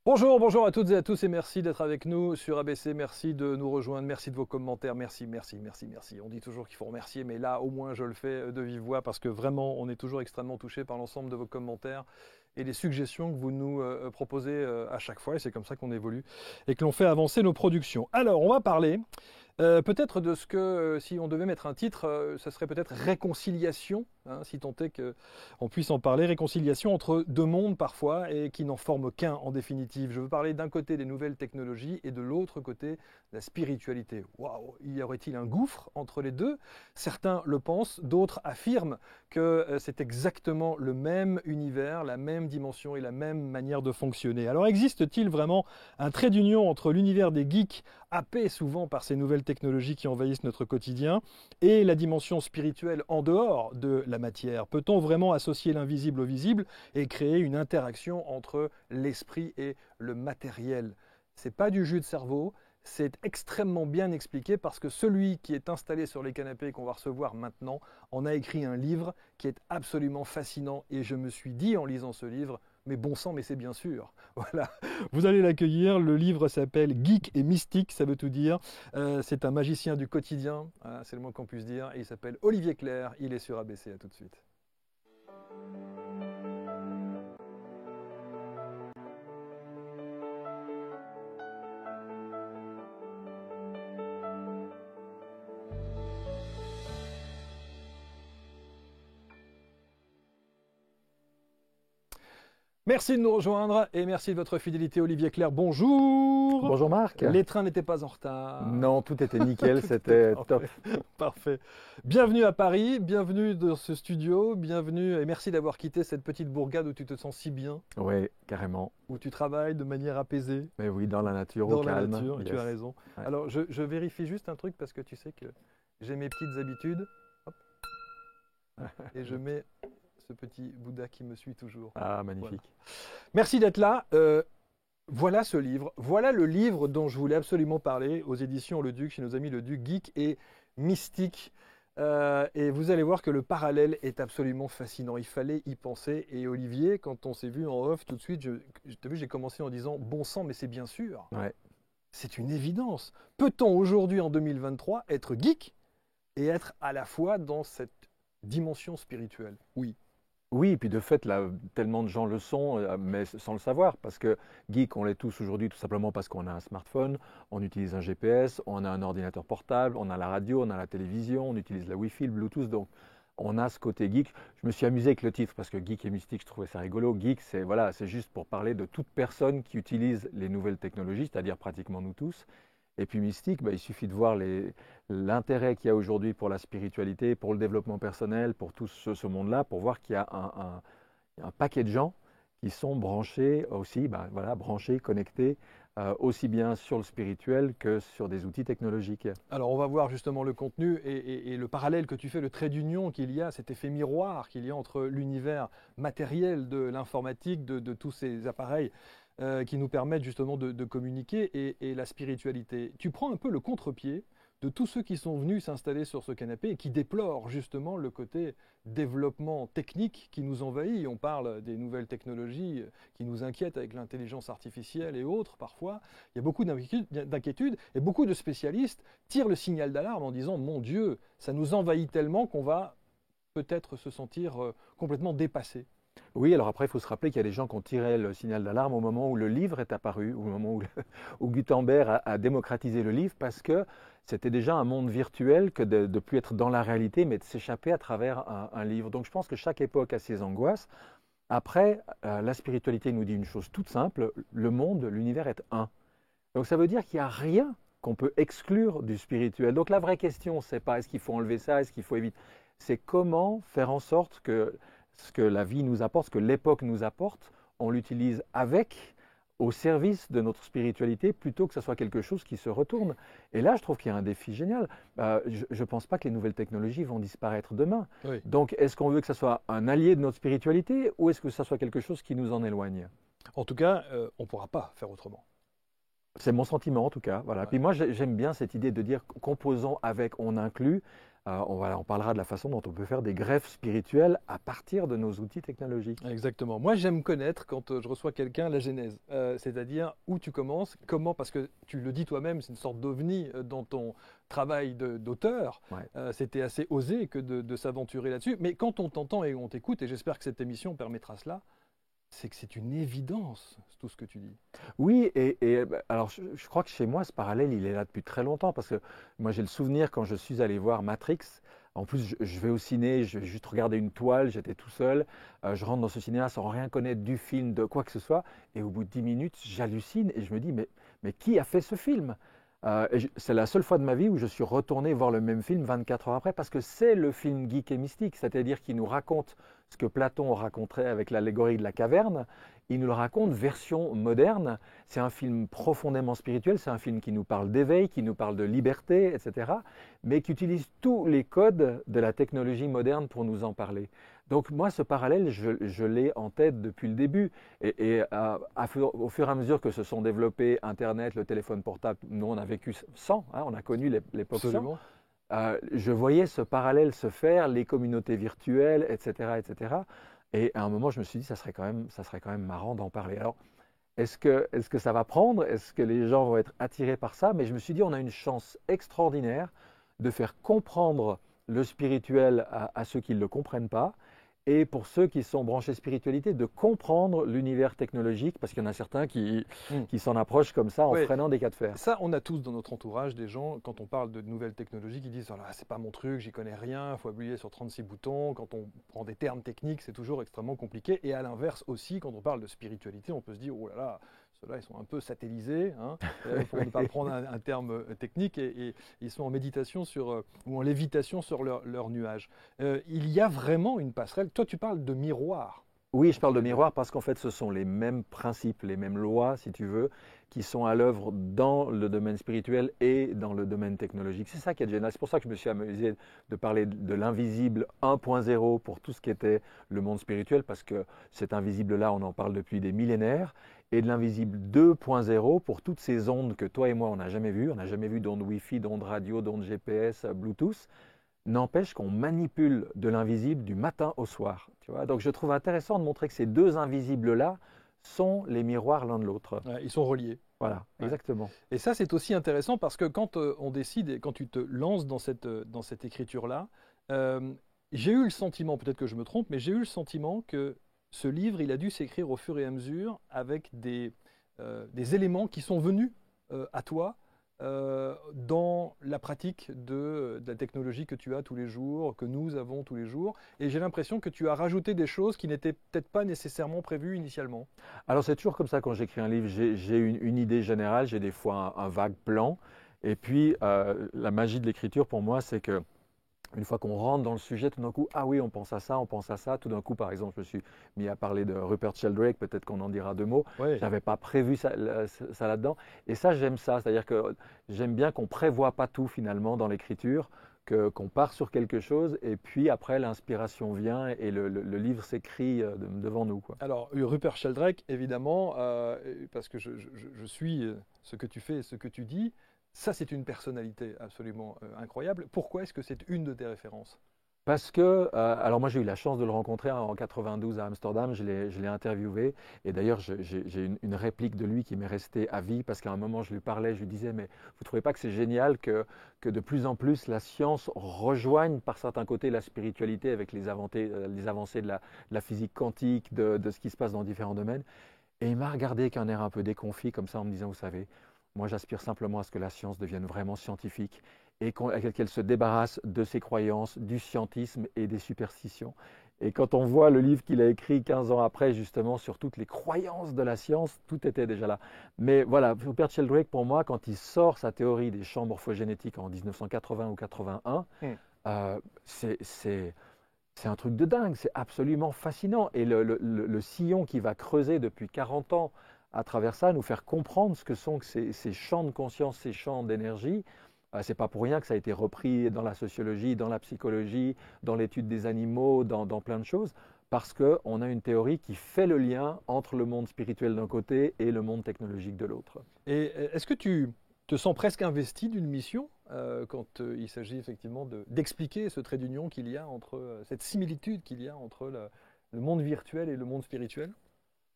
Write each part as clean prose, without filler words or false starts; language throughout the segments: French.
Bonjour, bonjour à toutes et à tous et merci d'être avec nous sur ABC. Merci de nous rejoindre, merci de vos commentaires, merci, merci, merci, merci. On dit toujours qu'il faut remercier, mais là au moins je le fais de vive voix parce que vraiment on est toujours extrêmement touché par l'ensemble de vos commentaires et les suggestions que vous nous proposez à chaque fois et c'est comme ça qu'on évolue et que l'on fait avancer nos productions. Alors on va parler peut-être de ce que, si on devait mettre un titre, ce serait peut-être réconciliation, hein, si tant est qu'on puisse en parler, réconciliation entre deux mondes parfois et qui n'en forment qu'un en définitive. Je veux parler d'un côté des nouvelles technologies et de l'autre côté la spiritualité. Waouh, y aurait-il un gouffre entre les deux? Certains le pensent, d'autres affirment que c'est exactement le même univers, la même dimension et la même manière de fonctionner. Alors existe-t-il vraiment un trait d'union entre l'univers des geeks, happés souvent par ces nouvelles technologies qui envahissent notre quotidien, et la dimension spirituelle en dehors de la matière? Peut-on vraiment associer l'invisible au visible et créer une interaction entre l'esprit et le matériel? C'est pas du jus de cerveau, c'est extrêmement bien expliqué parce que celui qui est installé sur les canapés qu'on va recevoir maintenant en a écrit un livre qui est absolument fascinant et je me suis dit en lisant ce livre, mais bon sang, mais c'est bien sûr. Voilà, vous allez l'accueillir. Le livre s'appelle Geek et Mystique, ça veut tout dire. C'est un magicien du quotidien, voilà, c'est le moins qu'on puisse dire. Et il s'appelle Olivier Clerc, il est sur ABC, à tout de suite. Merci de nous rejoindre et merci de votre fidélité, Olivier Clerc. Bonjour. Bonjour Marc. Les trains n'étaient pas en retard. Non, tout était nickel, Tout était c'était top. parfait. Parfait. Bienvenue à Paris, bienvenue dans ce studio, bienvenue et merci d'avoir quitté cette petite bourgade où tu te sens si bien, Oui, carrément. où tu travailles de manière apaisée, Mais oui, dans la nature, au dans la calme. nature, tu as Yes. raison. Ouais. Alors je vérifie juste un truc parce que tu sais que j'ai mes petites habitudes. Hop, et je mets ce petit Bouddha qui me suit toujours. Ah, Voilà. magnifique. Merci d'être là. Voilà ce livre. Voilà le livre dont je voulais absolument parler aux éditions Le Duc, chez nos amis Le Duc, Geek et Mystique. Et vous allez voir que le parallèle est absolument fascinant. Il fallait y penser. Et Olivier, quand on s'est vu en off, tout de suite, t'as vu, j'ai commencé en disant bon sang, mais c'est bien sûr. Ouais. C'est une évidence. Peut-on aujourd'hui, en 2023, être geek et être à la fois dans cette dimension spirituelle? Oui. Oui, et puis de fait, là, tellement de gens le sont, mais sans le savoir, parce que geek, on l'est tous aujourd'hui, tout simplement parce qu'on a un smartphone, on utilise un GPS, on a un ordinateur portable, on a la radio, on a la télévision, on utilise la Wi-Fi, le Bluetooth, donc on a ce côté geek. Je me suis amusé avec le titre parce que geek et mystique, je trouvais ça rigolo. Geek, c'est voilà, c'est juste pour parler de toute personne qui utilise les nouvelles technologies, c'est-à-dire pratiquement nous tous. Et puis mystique, bah, il suffit de voir l'intérêt qu'il y a aujourd'hui pour la spiritualité, pour le développement personnel, pour tout ce monde-là, pour voir qu'il y a un paquet de gens qui sont branchés aussi, bah, voilà, branchés, connectés, aussi bien sur le spirituel que sur des outils technologiques. Alors on va voir justement le contenu et le parallèle que tu fais, le trait d'union qu'il y a, cet effet miroir qu'il y a entre l'univers matériel de l'informatique, de tous ces appareils qui nous permettent justement de communiquer et la spiritualité. Tu prends un peu le contre-pied de tous ceux qui sont venus s'installer sur ce canapé et qui déplorent justement le côté développement technique qui nous envahit. On parle des nouvelles technologies qui nous inquiètent avec l'intelligence artificielle et autres parfois. Il y a beaucoup d'inquiétudes et beaucoup de spécialistes tirent le signal d'alarme en disant mon Dieu, ça nous envahit tellement qu'on va peut-être se sentir complètement dépassé. Oui, alors après, il faut se rappeler qu'il y a des gens qui ont tiré le signal d'alarme au moment où le livre est apparu, au moment où Gutenberg a démocratisé le livre, parce que c'était déjà un monde virtuel que de ne plus être dans la réalité, mais de s'échapper à travers un livre. Donc je pense que chaque époque a ses angoisses. Après, la spiritualité nous dit une chose toute simple, le monde, l'univers est un. Donc ça veut dire qu'il n'y a rien qu'on peut exclure du spirituel. Donc la vraie question, c'est pas est-ce qu'il faut enlever ça, est-ce qu'il faut éviter, c'est comment faire en sorte que ce que la vie nous apporte, ce que l'époque nous apporte, on l'utilise avec, au service de notre spiritualité, plutôt que ce soit quelque chose qui se retourne. Et là, je trouve qu'il y a un défi génial. Je ne pense pas que les nouvelles technologies vont disparaître demain. Oui. Donc, est-ce qu'on veut que ce soit un allié de notre spiritualité ou est-ce que ce soit quelque chose qui nous en éloigne? En tout cas, on ne pourra pas faire autrement. C'est mon sentiment en tout cas. Voilà. Ouais. Puis moi, j'aime bien cette idée de dire composons avec, on inclut. On parlera de la façon dont on peut faire des greffes spirituelles à partir de nos outils technologiques. Exactement. Moi, j'aime connaître, quand je reçois quelqu'un, la genèse. C'est-à-dire où tu commences, comment, parce que tu le dis toi-même, c'est une sorte d'ovni dans ton travail d'auteur. Ouais. C'était assez osé que de s'aventurer là-dessus. Mais quand on t'entend et on t'écoute, et j'espère que cette émission permettra cela, c'est que c'est une évidence, tout ce que tu dis. Oui, alors je crois que chez moi, ce parallèle, il est là depuis très longtemps parce que moi, j'ai le souvenir quand je suis allé voir Matrix. En plus, je vais au ciné, je vais juste regarder une toile, j'étais tout seul. Je rentre dans ce cinéma sans rien connaître du film, de quoi que ce soit. Et au bout de 10 minutes, j'hallucine et je me dis, mais qui a fait ce film? C'est la seule fois de ma vie où je suis retourné voir le même film 24 heures après parce que c'est le film geek et mystique, c'est-à-dire qu'il nous raconte ce que Platon raconterait avec l'allégorie de la caverne. Il nous le raconte version moderne. C'est un film profondément spirituel, c'est un film qui nous parle d'éveil, qui nous parle de liberté, etc., mais qui utilise tous les codes de la technologie moderne pour nous en parler. Donc moi, ce parallèle, je l'ai en tête depuis le début. Au fur et à mesure que se sont développés Internet, le téléphone portable, nous on a vécu sans, hein, on a connu l'époque sans. Absolument. Je voyais ce parallèle se faire, les communautés virtuelles, etc., etc. Et à un moment, je me suis dit, ça serait quand même marrant d'en parler. Alors, est-ce que ça va prendre? Est-ce que les gens vont être attirés par ça? Mais je me suis dit, on a une chance extraordinaire de faire comprendre le spirituel à ceux qui ne le comprennent pas, et pour ceux qui sont branchés spiritualité, de comprendre l'univers technologique, parce qu'il y en a certains qui s'en approchent comme ça en Oui. freinant des cas de fer. Ça, on a tous dans notre entourage des gens, quand on parle de nouvelles technologies, qui disent, ah, c'est pas mon truc, j'y connais rien, il faut appuyer sur 36 boutons. Quand on prend des termes techniques, c'est toujours extrêmement compliqué. Et à l'inverse aussi, quand on parle de spiritualité, on peut se dire, oh là là, ceux-là, ils sont un peu satellisés, hein, pour ne pas prendre un terme technique, et ils sont en méditation ou en lévitation sur leur nuage. Il y a vraiment une passerelle. Toi, tu parles de miroir. Oui, je parle de miroir parce qu'en fait, ce sont les mêmes principes, les mêmes lois, si tu veux, qui sont à l'œuvre dans le domaine spirituel et dans le domaine technologique. C'est ça qui est génial. C'est pour ça que je me suis amusé de parler de l'invisible 1.0 pour tout ce qui était le monde spirituel, parce que cet invisible-là, on en parle depuis des millénaires, et de l'invisible 2.0 pour toutes ces ondes que toi et moi, on n'a jamais vues. On n'a jamais vu d'ondes Wi-Fi, d'ondes radio, d'ondes GPS, Bluetooth. N'empêche qu'on manipule de l'invisible du matin au soir. Tu vois. Donc je trouve intéressant de montrer que ces deux invisibles-là sont les miroirs l'un de l'autre. Ouais, ils sont reliés. Voilà, Ouais. exactement. Et ça, c'est aussi intéressant parce que quand on décide, et quand tu te lances dans cette écriture-là, j'ai eu le sentiment, peut-être que je me trompe, mais j'ai eu le sentiment que ce livre, il a dû s'écrire au fur et à mesure avec des éléments qui sont venus à toi dans la pratique de la technologie que tu as tous les jours, que nous avons tous les jours. Et j'ai l'impression que tu as rajouté des choses qui n'étaient peut-être pas nécessairement prévues initialement. Alors c'est toujours comme ça quand j'écris un livre, j'ai une idée générale, j'ai des fois un vague plan. Et puis la magie de l'écriture pour moi, c'est que une fois qu'on rentre dans le sujet, tout d'un coup, ah oui, on pense à ça, on pense à ça. Tout d'un coup, par exemple, je me suis mis à parler de Rupert Sheldrake, peut-être qu'on en dira deux mots. Ouais. Je n'avais pas prévu ça là-dedans. Et ça, j'aime ça. C'est-à-dire que j'aime bien qu'on ne prévoit pas tout finalement dans l'écriture, qu'on part sur quelque chose et puis après, l'inspiration vient et le livre s'écrit devant nous, quoi. Alors, Rupert Sheldrake, évidemment, parce que je suis ce que tu fais et ce que tu dis, ça, c'est une personnalité absolument incroyable. Pourquoi est-ce que c'est une de tes références? Parce que, alors moi j'ai eu la chance de le rencontrer en 92 à Amsterdam, je l'ai interviewé et d'ailleurs j'ai une réplique de lui qui m'est restée à vie parce qu'à un moment je lui parlais, je lui disais mais vous ne trouvez pas que c'est génial que de plus en plus la science rejoigne par certains côtés la spiritualité avec les avancées de la physique quantique, de ce qui se passe dans différents domaines. Et il m'a regardé avec un air un peu déconfit comme ça en me disant vous savez, moi j'aspire simplement à ce que la science devienne vraiment scientifique et qu'elle se débarrasse de ses croyances, du scientisme et des superstitions. Et quand on voit le livre qu'il a écrit 15 ans après, justement, sur toutes les croyances de la science, tout était déjà là. Mais voilà, Rupert Sheldrake, pour moi, quand il sort sa théorie des champs morphogénétiques en 1980 ou 81, c'est un truc de dingue, c'est absolument fascinant. Et le sillon qui va creuser depuis 40 ans à travers ça, nous faire comprendre ce que sont ces champs de conscience, ces champs d'énergie, c'est pas pour rien que ça a été repris dans la sociologie, dans la psychologie, dans l'étude des animaux, dans plein de choses, parce qu'on a une théorie qui fait le lien entre le monde spirituel d'un côté et le monde technologique de l'autre. Et est-ce que tu te sens presque investi d'une mission quand il s'agit effectivement d'expliquer ce trait d'union qu'il y a entre, cette similitude qu'il y a entre le monde virtuel et le monde spirituel?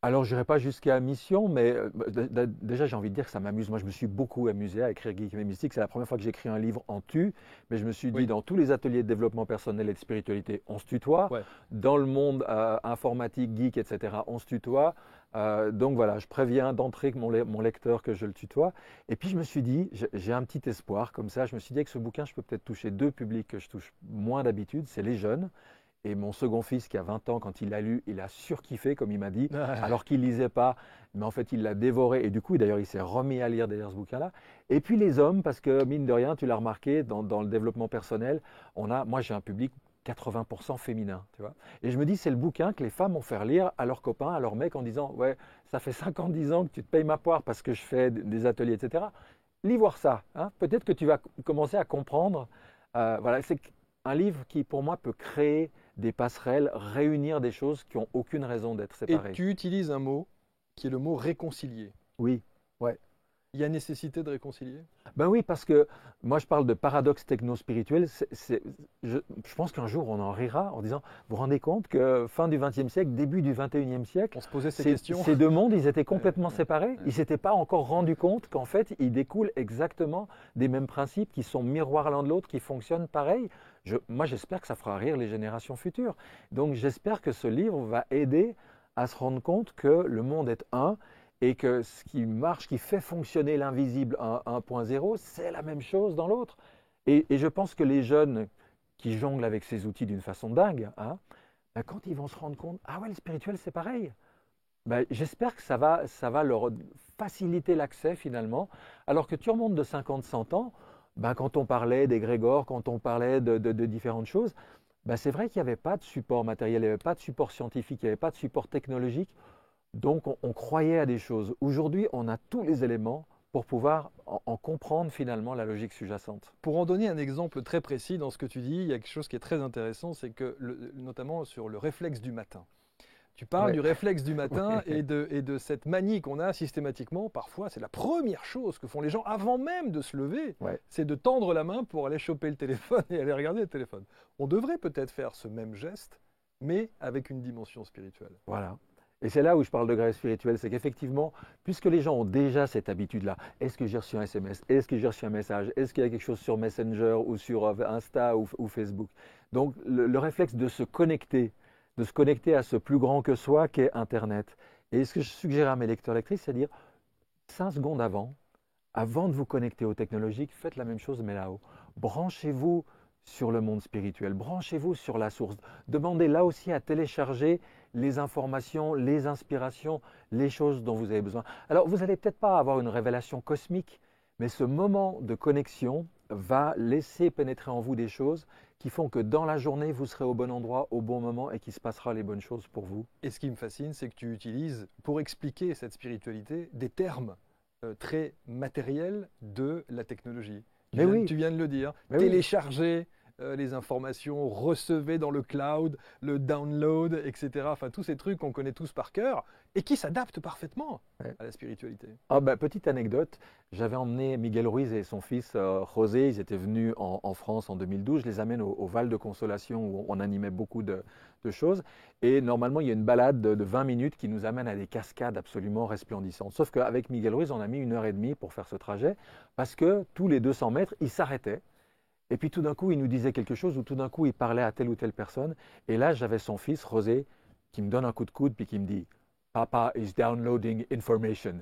Alors, je n'irai pas jusqu'à mission, mais déjà, j'ai envie de dire que ça m'amuse. Moi, je me suis beaucoup amusé à écrire Geek et Mystique. C'est la première fois que j'écris un livre en tu, mais je me suis dit, Oui, dans tous les ateliers de développement personnel et de spiritualité, on se tutoie. ouais. Dans le monde informatique, geek, etc., on se tutoie. Donc voilà, je préviens d'entrée que mon lecteur que je le tutoie. Et puis, je me suis dit, j'ai un petit espoir comme ça. Je me suis dit, avec ce bouquin, je peux peut-être toucher deux publics que je touche moins d'habitude. C'est les jeunes. Et mon second fils, qui a 20 ans, quand il l'a lu, il a surkiffé, comme il m'a dit, alors qu'il ne lisait pas, mais en fait, il l'a dévoré. Et du coup, d'ailleurs, il s'est remis à lire derrière ce bouquin-là. Et puis les hommes, parce que mine de rien, tu l'as remarqué, dans le développement personnel, moi, j'ai un public 80% féminin, tu vois. Et je me dis, c'est le bouquin que les femmes vont faire lire à leurs copains, à leurs mecs, en disant, ouais, ça fait 5 ans, 10 ans que tu te payes ma poire parce que je fais des ateliers, etc. Lis voir ça, hein. Peut-être que tu vas commencer à comprendre. Voilà, c'est un livre qui, pour moi, peut créer des passerelles, réunir des choses qui n'ont aucune raison d'être Et séparées. tu utilises un mot qui est le mot réconcilier. Oui, ouais. Il y a nécessité de réconcilier? Ben oui, parce que moi je parle de paradoxe techno-spirituel. Je pense qu'un jour on en rira en disant, vous vous rendez compte que fin du XXe siècle, début du XXIe siècle, On se posait ces questions. ces deux mondes, ils étaient Ouais, complètement ouais, séparés. ouais. Ils ne s'étaient pas encore rendus compte qu'en fait, ils découlent exactement des mêmes principes qui sont miroirs l'un de l'autre, qui fonctionnent pareil. Moi j'espère que ça fera rire les générations futures. Donc j'espère que ce livre va aider à se rendre compte que le monde est un et que ce qui marche, qui fait fonctionner l'invisible à 1.0, c'est la même chose dans l'autre. Et je pense que les jeunes qui jonglent avec ces outils d'une façon dingue, hein, ben quand ils vont se rendre compte, ah ouais, le spirituel c'est pareil, ben j'espère que ça va leur faciliter l'accès finalement, alors que tu remontes de 50, 100 ans, ben quand on parlait d'égrégores, quand on parlait de différentes choses, ben c'est vrai qu'il n'y avait pas de support matériel, il n'y avait pas de support scientifique, il n'y avait pas de support technologique. Donc on croyait à des choses. Aujourd'hui, on a tous les éléments pour pouvoir en comprendre finalement la logique sous-jacente. Pour en donner un exemple très précis dans ce que tu dis, il y a quelque chose qui est très intéressant, c'est que notamment sur le réflexe du matin. Tu parles Ouais. du réflexe du matin Ouais. et de cette manie qu'on a systématiquement. Parfois, c'est la première chose que font les gens avant même de se lever, Ouais. c'est de tendre la main pour aller choper le téléphone et aller regarder le téléphone. On devrait peut-être faire ce même geste, mais avec une dimension spirituelle. Voilà. Et c'est là où je parle de grève spirituelle, c'est qu'effectivement, puisque les gens ont déjà cette habitude-là, est-ce que j'ai reçu un SMS, est-ce que j'ai reçu un message, est-ce qu'il y a quelque chose sur Messenger ou sur Insta ou Facebook. Donc le réflexe de se connecter à ce plus grand que soi qu'est Internet. Et ce que je suggère à mes lecteurs lectrices, c'est de dire 5 secondes avant de vous connecter aux technologiques, faites la même chose mais là-haut. Branchez-vous sur le monde spirituel, branchez-vous sur la source. Demandez là aussi à télécharger les informations, les inspirations, les choses dont vous avez besoin. Alors vous n'allez peut-être pas avoir une révélation cosmique, mais ce moment de connexion va laisser pénétrer en vous des choses qui font que dans la journée, vous serez au bon endroit, au bon moment et qu'il se passera les bonnes choses pour vous. Et ce qui me fascine, c'est que tu utilises, pour expliquer cette spiritualité, des termes très matériels de la technologie. Mais oui, Tu viens de le dire, mais oui. télécharger les informations, recevez dans le cloud, le download, etc. Enfin, tous ces trucs qu'on connaît tous par cœur et qui s'adaptent parfaitement Ouais. à la spiritualité. Ah bah, petite anecdote, j'avais emmené Miguel Ruiz et son fils José, ils étaient venus en France en 2012, je les amène au Val de Consolation où on animait beaucoup de choses et normalement il y a une balade de 20 minutes qui nous amène à des cascades absolument resplendissantes. Sauf qu'avec Miguel Ruiz on a mis 1 heure et demie pour faire ce trajet parce que tous les 200 mètres il s'arrêtait et puis tout d'un coup il nous disait quelque chose ou tout d'un coup il parlait à telle ou telle personne et là j'avais son fils José qui me donne un coup de coude puis qui me dit Papa is downloading information.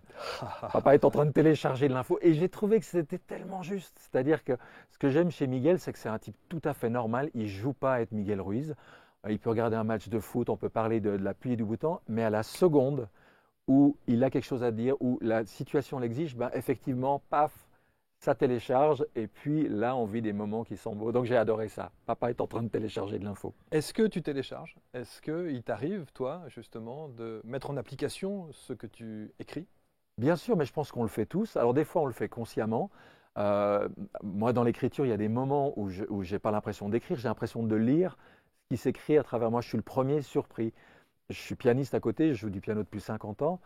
Papa est en train de télécharger de l'info. Et j'ai trouvé que c'était tellement juste. C'est-à-dire que ce que j'aime chez Miguel, c'est que c'est un type tout à fait normal. Il ne joue pas à être Miguel Ruiz. Il peut regarder un match de foot, on peut parler de la pluie et du beau temps, mais à la seconde où il a quelque chose à dire, où la situation l'exige, ben effectivement, paf, ça télécharge. Et puis là, on vit des moments qui sont beaux. Donc j'ai adoré ça. Papa est en train de télécharger de l'info. Est-ce que tu télécharges? Est-ce qu'il t'arrive, toi, justement, de mettre en application ce que tu écris? Bien sûr, mais je pense qu'on le fait tous. Alors des fois, on le fait consciemment. Euh, Moi, dans l'écriture, il y a des moments où je n'ai pas l'impression d'écrire, j'ai l'impression de lire ce qui s'écrit à travers moi. Je suis le premier surpris. je suis pianiste à côté, je joue du piano depuis 50 ans.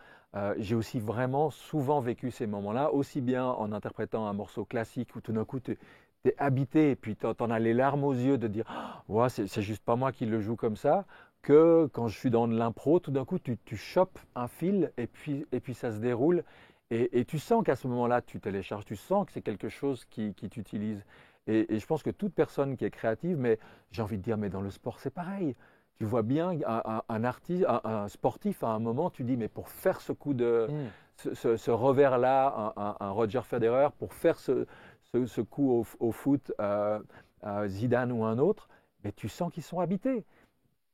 J'ai aussi vraiment souvent vécu ces moments-là, aussi bien en interprétant un morceau classique où tout d'un coup tu es habité et puis tu en as les larmes aux yeux de dire ouais, c'est juste pas moi qui le joue comme ça, que quand je suis dans de l'impro, tout d'un coup tu chopes un fil et puis ça se déroule. Et tu sens qu'à ce moment-là, tu télécharges, tu sens que c'est quelque chose qui t'utilise. Et je pense que toute personne qui est créative, mais j'ai envie de dire, mais dans le sport, c'est pareil. Tu vois bien un artiste, un sportif, à un moment, tu dis, mais pour faire ce coup de, Mm. ce revers-là, un Roger Federer, pour faire ce coup au foot, Zidane ou un autre, mais tu sens qu'ils sont habités.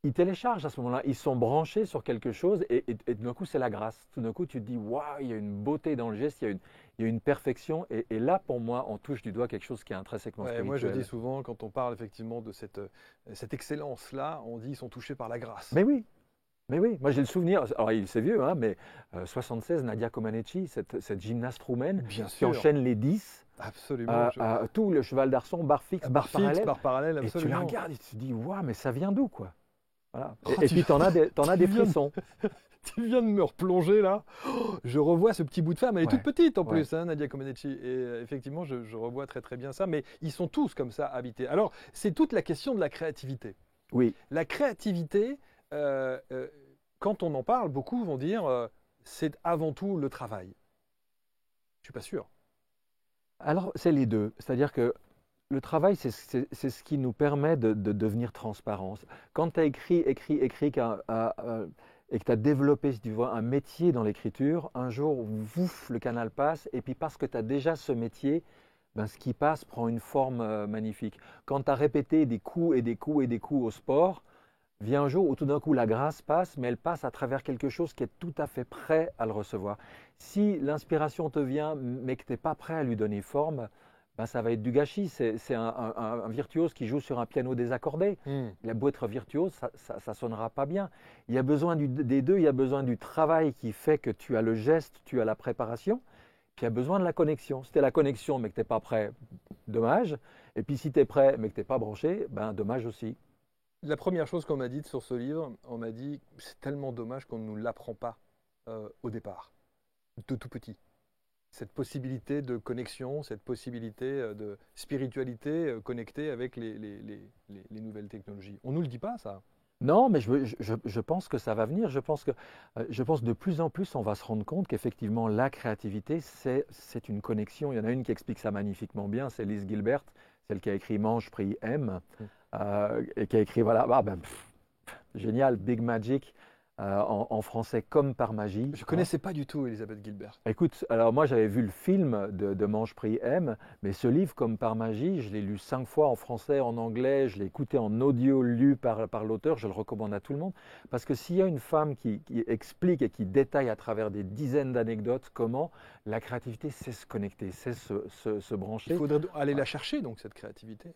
Ils téléchargent à ce moment-là, ils sont branchés sur quelque chose et d'un coup, c'est la grâce. Tout d'un coup, tu te dis, waouh, il y a une beauté dans le geste, il y a une perfection. Et là, pour moi, on touche du doigt quelque chose qui est intrinsèquement Ouais, moi, je dis spirituel. souvent, quand on parle effectivement de cette excellence-là, on dit ils sont touchés par la grâce. Mais oui, mais oui. Moi, j'ai le souvenir, alors c'est vieux, hein, mais 76, Nadia Comaneci, cette gymnaste roumaine Bien qui sûr, enchaîne les 10, absolument. tout le cheval d'arçon, barre fixe, barre Barre fixe, parallèle. barre parallèle, Et tu la absolument. regardes et tu te dis, waouh, mais ça vient d'où, quoi? Voilà. Oh, Et puis, t'en as tu des viens de, frissons. tu viens de me replonger là. Oh, je revois ce petit bout de femme. Elle est toute Ouais, petite en ouais. plus, hein, Nadia Comaneci. Et effectivement, je revois très très bien ça. Mais ils sont tous comme ça habités. Alors, c'est toute la question de la créativité. Oui. La créativité, quand on en parle, beaucoup vont dire c'est avant tout le travail. Je suis pas sûr. Alors, c'est les deux. C'est-à-dire que le travail, c'est ce qui nous permet de devenir transparent. Quand tu as écrit et que tu as développé, si tu vois, un métier dans l'écriture, un jour, vouf, le canal passe, et puis parce que tu as déjà ce métier, ben, ce qui passe prend une forme magnifique. Quand tu as répété des coups et des coups et des coups au sport, vient un jour où tout d'un coup la grâce passe, mais elle passe à travers quelque chose qui est tout à fait prêt à le recevoir. Si l'inspiration te vient, mais que tu n'es pas prêt à lui donner forme, ben ça va être du gâchis. C'est un virtuose qui joue sur un piano désaccordé. Hmm. Il a beau être virtuose, ça sonnera pas bien. Il y a besoin des deux, il y a besoin du travail qui fait que tu as le geste, tu as la préparation, puis il y a besoin de la connexion. Si tu as la connexion mais que tu n'es pas prêt, dommage. Et puis si tu es prêt mais que tu n'es pas branché, ben dommage aussi. La première chose qu'on m'a dite sur ce livre, on m'a dit c'est tellement dommage qu'on ne nous l'apprend pas au départ, de tout petit. Cette possibilité de connexion, cette possibilité de spiritualité connectée avec les nouvelles technologies. On ne nous le dit pas, ça. Non, mais je pense que ça va venir. Je pense de plus en plus, on va se rendre compte qu'effectivement, la créativité, c'est une connexion. Il y en a une qui explique ça magnifiquement bien, c'est Lise Gilbert, celle qui a écrit Mange, prie, aime, Mm. et qui a écrit, voilà, génial, Big Magic, en français comme par magie. Je ne Hein. connaissais pas du tout Elisabeth Gilbert. Écoute, alors moi j'avais vu le film de Mange, prie, aime, mais ce livre, comme par magie, je l'ai lu 5 fois en français, en anglais, je l'ai écouté en audio lu par l'auteur, je le recommande à tout le monde, parce que s'il y a une femme qui explique et qui détaille à travers des dizaines d'anecdotes comment la créativité, c'est se connecter, c'est se Il brancher, faudrait aller la chercher, donc, cette créativité.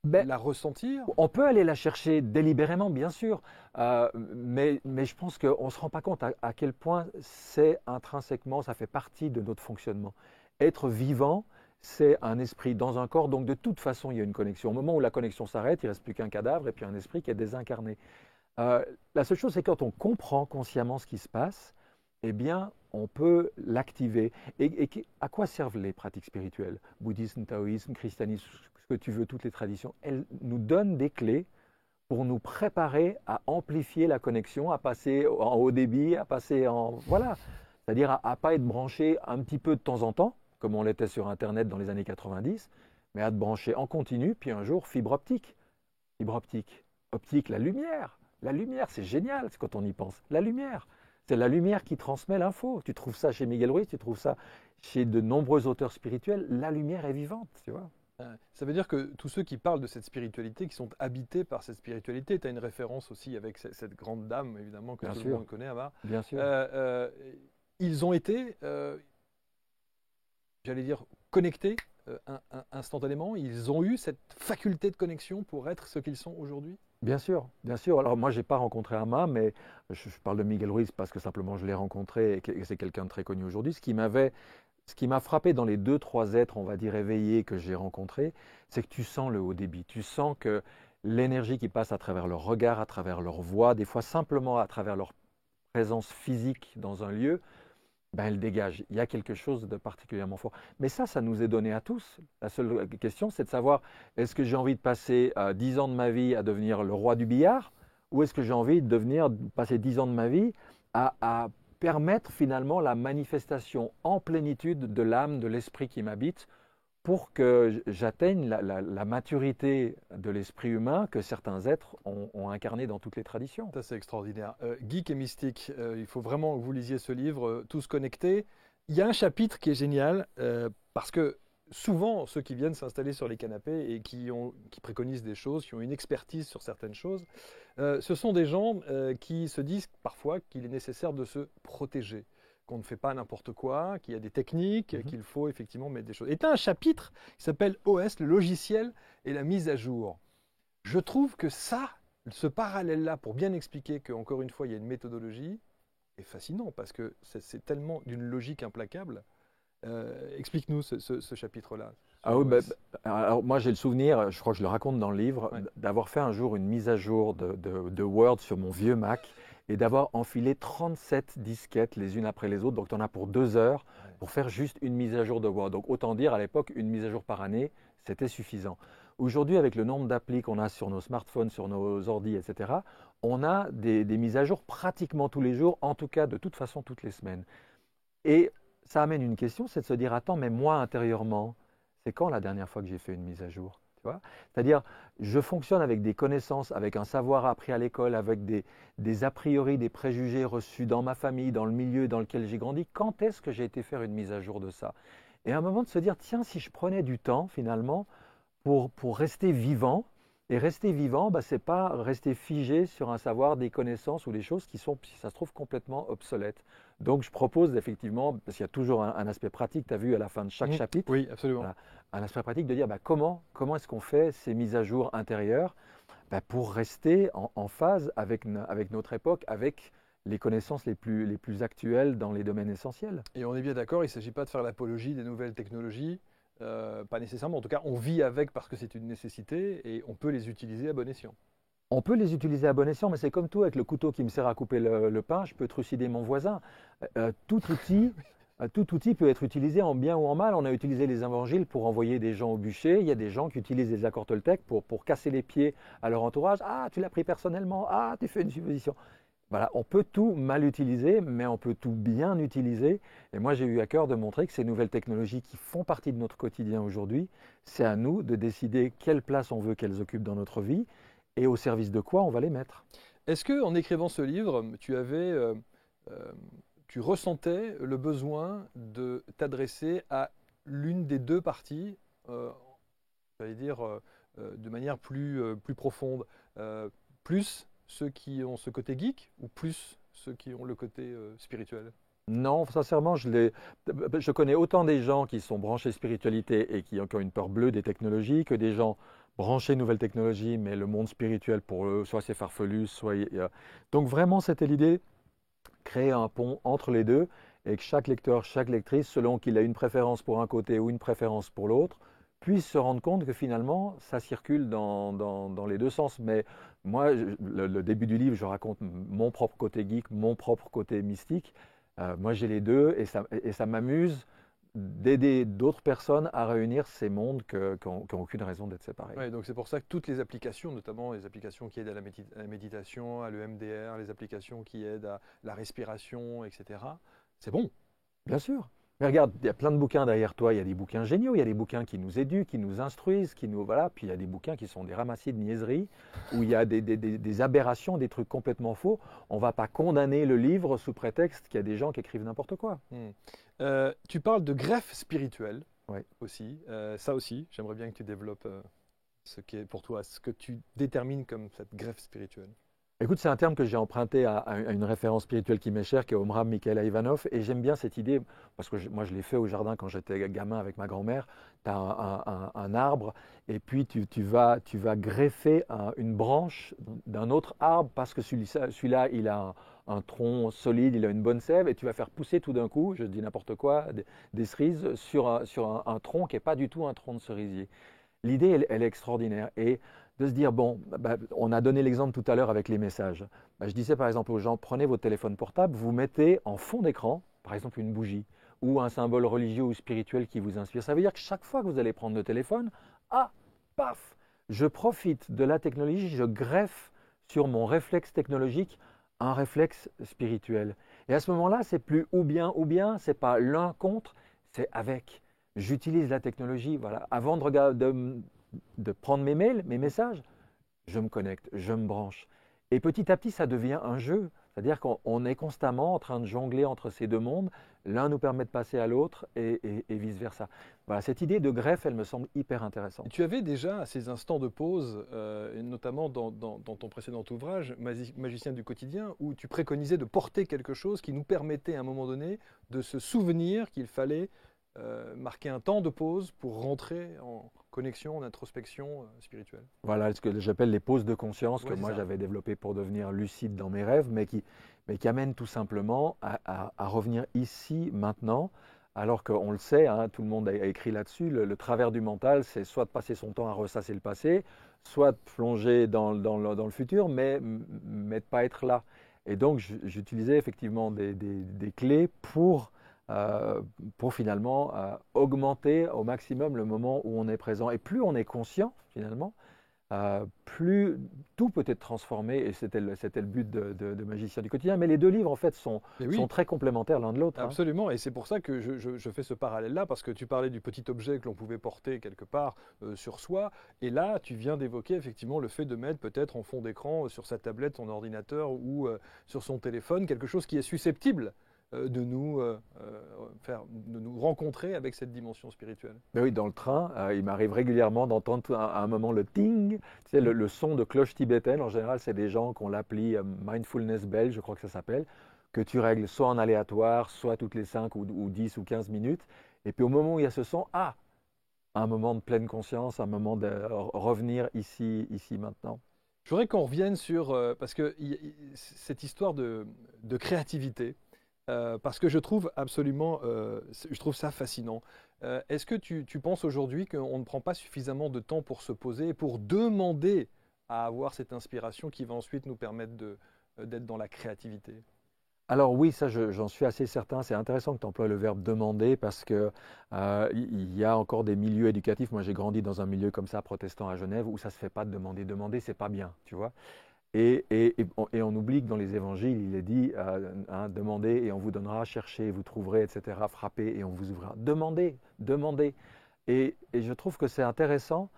ben, La ressentir. on peut aller la chercher délibérément, bien sûr, mais je pense qu'on ne se rend pas compte à quel point c'est intrinsèquement, ça fait partie de notre fonctionnement. Être vivant, c'est un esprit dans un corps, donc de toute façon, il y a une connexion. Au moment où la connexion s'arrête, il ne reste plus qu'un cadavre et puis un esprit qui est désincarné. La seule chose, c'est quand on comprend consciemment ce qui se passe, eh bien, on peut l'activer. À quoi servent les pratiques spirituelles? Bouddhisme, taoïsme, christianisme, ce que tu veux, toutes les traditions. Elles nous donnent des clés pour nous préparer à amplifier la connexion, à passer en haut débit, à passer en... Voilà. C'est-à-dire à ne pas être branché un petit peu de temps en temps, comme on l'était sur Internet dans les années 90, mais à te brancher en continu, puis un jour, fibre optique. Fibre optique. Optique, la lumière. La lumière, c'est génial, c'est quand on y pense. La lumière. C'est la lumière qui transmet l'info. Tu trouves ça chez Miguel Ruiz, tu trouves ça chez de nombreux auteurs spirituels. La lumière est vivante, tu vois. Ça veut dire que tous ceux qui parlent de cette spiritualité, qui sont habités par cette spiritualité, tu as une référence aussi avec cette grande dame, évidemment, que Bien tout le sûr, monde connaît, Amar. bien sûr. Euh, euh, Ils ont été, j'allais dire, connectés instantanément. Ils ont eu cette faculté de connexion pour être ce qu'ils sont aujourd'hui. Bien sûr, bien sûr. Alors moi, je n'ai pas rencontré Ama, mais je parle de Miguel Ruiz parce que simplement je l'ai rencontré et que c'est quelqu'un de très connu aujourd'hui. Ce qui m'a frappé dans les deux, trois êtres, on va dire, éveillés que j'ai rencontrés, c'est que tu sens le haut débit. Tu sens que l'énergie qui passe à travers leur regard, à travers leur voix, des fois simplement à travers leur présence physique dans un lieu, ben, elle dégage. Il y a quelque chose de particulièrement fort. Mais ça nous est donné à tous. La seule question, c'est de savoir, est-ce que j'ai envie de passer 10 ans de ma vie à devenir le roi du billard, ou est-ce que j'ai envie de passer 10 ans de ma vie à permettre finalement la manifestation en plénitude de l'âme, de l'esprit qui m'habite, pour que j'atteigne la maturité de l'esprit humain que certains êtres ont incarné dans toutes les traditions. Ça, c'est extraordinaire. Geek et mystique, il faut vraiment que vous lisiez ce livre, Tous connectés. Il y a un chapitre qui est génial, parce que souvent, ceux qui viennent s'installer sur les canapés et qui préconisent des choses, qui ont une expertise sur certaines choses, ce sont des gens qui se disent parfois qu'il est nécessaire de se protéger, qu'on ne fait pas n'importe quoi, qu'il y a des techniques, qu'il faut effectivement mettre des choses. Et tu as un chapitre qui s'appelle OS, le logiciel et la mise à jour. Je trouve que ça, ce parallèle-là, pour bien expliquer qu'encore une fois, il y a une méthodologie, est fascinant parce que c'est tellement d'une logique implacable. Explique-nous ce chapitre-là. Ah oui, alors moi j'ai le souvenir, je crois que je le raconte dans le livre, Ouais. d'avoir fait un jour une mise à jour de Word sur mon vieux Mac et d'avoir enfilé 37 disquettes les unes après les autres. Donc tu en as pour 2 heures pour faire juste une mise à jour de Word. Donc autant dire à l'époque, une mise à jour par année, c'était suffisant. Aujourd'hui, avec le nombre d'applis qu'on a sur nos smartphones, sur nos ordis, etc., on a des mises à jour pratiquement tous les jours, en tout cas de toute façon toutes les semaines. Et ça amène une question, c'est de se dire, attends, mais moi intérieurement, c'est quand la dernière fois que j'ai fait une mise à jour? Tu vois? C'est-à-dire, je fonctionne avec des connaissances, avec un savoir appris à l'école, avec des a priori, des préjugés reçus dans ma famille, dans le milieu dans lequel j'ai grandi. Quand est-ce que j'ai été faire une mise à jour de ça? Et à un moment de se dire, tiens, si je prenais du temps finalement pour rester vivant, et rester vivant, bah, ce n'est pas rester figé sur un savoir, des connaissances ou des choses qui sont, si ça se trouve, complètement obsolètes. Donc, je propose effectivement, parce qu'il y a toujours un aspect pratique, tu as vu à la fin de chaque chapitre, Oui, absolument. voilà, un aspect pratique de dire bah, comment est-ce qu'on fait ces mises à jour intérieures bah, pour rester en phase avec notre époque, avec les connaissances les plus actuelles dans les domaines essentiels. Et on est bien d'accord, il ne s'agit pas de faire l'apologie des nouvelles technologies, pas nécessairement. En tout cas, on vit avec parce que c'est une nécessité et on peut les utiliser à bon escient. On peut les utiliser à bon escient, mais c'est comme tout avec le couteau qui me sert à couper le pain, je peux trucider mon voisin. Tout outil peut être utilisé en bien ou en mal. On a utilisé les évangiles pour envoyer des gens au bûcher. Il y a des gens qui utilisent les accords Toltec pour casser les pieds à leur entourage. Ah, tu l'as pris personnellement. Ah, tu fais une supposition. Voilà, on peut tout mal utiliser, mais on peut tout bien utiliser. Et moi, j'ai eu à cœur de montrer que ces nouvelles technologies qui font partie de notre quotidien aujourd'hui, c'est à nous de décider quelle place on veut qu'elles occupent dans notre vie et au service de quoi on va les mettre. Est-ce que, en écrivant ce livre, tu ressentais le besoin de t'adresser à l'une des deux parties, j'allais dire, de manière plus profonde, plus ceux qui ont ce côté geek ou plus ceux qui ont le côté spirituel? Non, sincèrement, je connais autant des gens qui sont branchés spiritualité et qui ont une peur bleue des technologies que des gens branchés nouvelles technologies, mais le monde spirituel pour eux, soit c'est farfelu, soit... Donc vraiment, c'était l'idée, créer un pont entre les deux et que chaque lecteur, chaque lectrice, selon qu'il a une préférence pour un côté ou une préférence pour l'autre, puisse se rendre compte que finalement, ça circule dans les deux sens. Mais moi, le début du livre, je raconte mon propre côté geek, mon propre côté mystique. Moi, j'ai les deux et ça m'amuse d'aider d'autres personnes à réunir ces mondes qui n'ont aucune raison d'être séparés. Ouais, donc c'est pour ça que toutes les applications, notamment les applications qui aident à la méditation, à l'EMDR, les applications qui aident à la respiration, etc., c'est bon. Bien sûr. Mais regarde, il y a plein de bouquins derrière toi. Il y a des bouquins géniaux, il y a des bouquins qui nous éduquent, qui nous instruisent, qui nous voilà. Puis il y a des bouquins qui sont des ramassis de niaiseries, où il y a des aberrations, des trucs complètement faux. On ne va pas condamner le livre sous prétexte qu'il y a des gens qui écrivent n'importe quoi. Tu parles de greffe spirituelle Oui. aussi. Ça aussi, j'aimerais bien que tu développes ce qui est pour toi, ce que tu détermines comme cette greffe spirituelle. Écoute, c'est un terme que j'ai emprunté à une référence spirituelle qui m'est chère, qui est Omraam Mikhaël Ivanov, et j'aime bien cette idée, parce que moi je l'ai fait au jardin quand j'étais gamin avec ma grand-mère. Tu as un arbre, et puis tu vas greffer une branche d'un autre arbre, parce que celui-là il a un tronc solide, il a une bonne sève, et tu vas faire pousser tout d'un coup, je dis n'importe quoi, des cerises sur un tronc qui n'est pas du tout un tronc de cerisier. L'idée, elle est extraordinaire. Et de se dire, bon, on a donné l'exemple tout à l'heure avec les messages. Je disais par exemple aux gens, prenez votre téléphone portable, vous mettez en fond d'écran, par exemple une bougie ou un symbole religieux ou spirituel qui vous inspire. Ça veut dire que chaque fois que vous allez prendre le téléphone, ah, paf, je profite de la technologie, je greffe sur mon réflexe technologique un réflexe spirituel. Et à ce moment-là, c'est plus ou bien, c'est pas l'un contre, c'est avec. J'utilise la technologie, voilà. Avant de prendre mes mails, mes messages, je me connecte, je me branche. Et petit à petit, ça devient un jeu. C'est-à-dire qu'on est constamment en train de jongler entre ces deux mondes. L'un nous permet de passer à l'autre et vice-versa. Voilà, cette idée de greffe, elle me semble hyper intéressante. Et tu avais déjà ces instants de pause, et notamment dans ton précédent ouvrage, Magicien du quotidien, où tu préconisais de porter quelque chose qui nous permettait à un moment donné de se souvenir qu'il fallait marquer un temps de pause pour rentrer en connexion, en introspection spirituelle. Voilà ce que j'appelle les pauses de conscience Ouais, que c'est moi ça. j'avais développées pour devenir lucide dans mes rêves, mais qui amènent tout simplement à revenir ici, maintenant, alors qu'on le sait, hein, tout le monde a écrit là-dessus, le travers du mental, c'est soit de passer son temps à ressasser le passé, soit de plonger dans le futur, mais de ne pas être là. Et donc j'utilisais effectivement des clés pour finalement augmenter au maximum le moment où on est présent. Et plus on est conscient, finalement, plus tout peut être transformé, et c'était le but de Magicien du quotidien. Mais les deux livres, en fait, sont Mais oui, très complémentaires l'un de l'autre. Hein. absolument, et c'est pour ça que je fais ce parallèle-là, parce que tu parlais du petit objet que l'on pouvait porter quelque part sur soi, et là, tu viens d'évoquer effectivement le fait de mettre peut-être en fond d'écran sur sa tablette, son ordinateur ou sur son téléphone, quelque chose qui est susceptible de nous rencontrer avec cette dimension spirituelle. Mais oui, dans le train, il m'arrive régulièrement d'entendre à un moment le ting, tu sais, le son de cloche tibétaine. En général, c'est des gens qui ont l'appli Mindfulness Bell, je crois que ça s'appelle, que tu règles soit en aléatoire, soit toutes les 5 ou 10 ou 15 minutes. Et puis au moment où il y a ce son, un moment de pleine conscience, un moment de revenir ici, maintenant. Je voudrais qu'on revienne sur, parce que cette histoire de créativité, parce que je trouve absolument, je trouve ça fascinant. Est-ce que tu penses aujourd'hui qu'on ne prend pas suffisamment de temps pour se poser et pour demander à avoir cette inspiration qui va ensuite nous permettre d'être dans la créativité? Alors oui, ça j'en suis assez certain. C'est intéressant que tu emploies le verbe demander parce que il y a encore des milieux éducatifs. Moi j'ai grandi dans un milieu comme ça, protestant à Genève, où ça se fait pas de demander. Demander, c'est pas bien, tu vois. Et on oublie que dans les évangiles, il est dit demandez et on vous donnera, cherchez et vous trouverez, etc. Frappez et on vous ouvrira. Demandez, demandez. Et je trouve que c'est intéressant,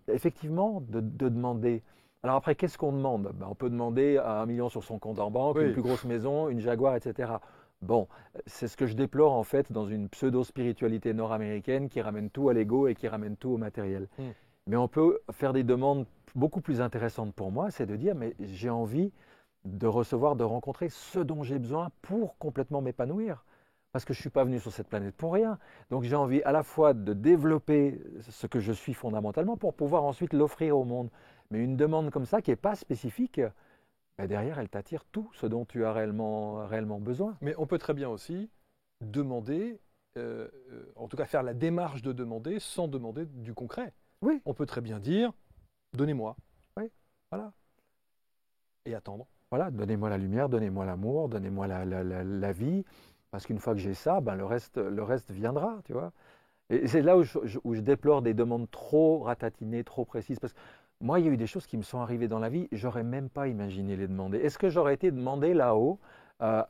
effectivement, de demander. Alors après, qu'est-ce qu'on demande? On peut demander 1 million sur son compte en banque, une Oui. plus grosse maison, une Jaguar, etc. Bon, c'est ce que je déplore en fait dans une pseudo-spiritualité nord-américaine qui ramène tout à l'ego et qui ramène tout au matériel. Hmm. Mais on peut faire des demandes beaucoup plus intéressantes pour moi, c'est de dire, mais j'ai envie de recevoir, de rencontrer ce dont j'ai besoin pour complètement m'épanouir. Parce que je ne suis pas venu sur cette planète pour rien. Donc j'ai envie à la fois de développer ce que je suis fondamentalement pour pouvoir ensuite l'offrir au monde. Mais une demande comme ça qui n'est pas spécifique, derrière, elle t'attire tout ce dont tu as réellement besoin. Mais on peut très bien aussi demander, en tout cas faire la démarche de demander sans demander du concret. Oui, On peut très bien dire, donnez-moi, oui, voilà. et attendre. Voilà, donnez-moi la lumière, donnez-moi l'amour, donnez-moi la vie, parce qu'une fois que j'ai ça, le reste viendra, tu vois. Et c'est là où je déplore des demandes trop ratatinées, trop précises, parce que moi, il y a eu des choses qui me sont arrivées dans la vie, j'aurais même pas imaginé les demander. Est-ce que j'aurais été demandé là-haut, euh,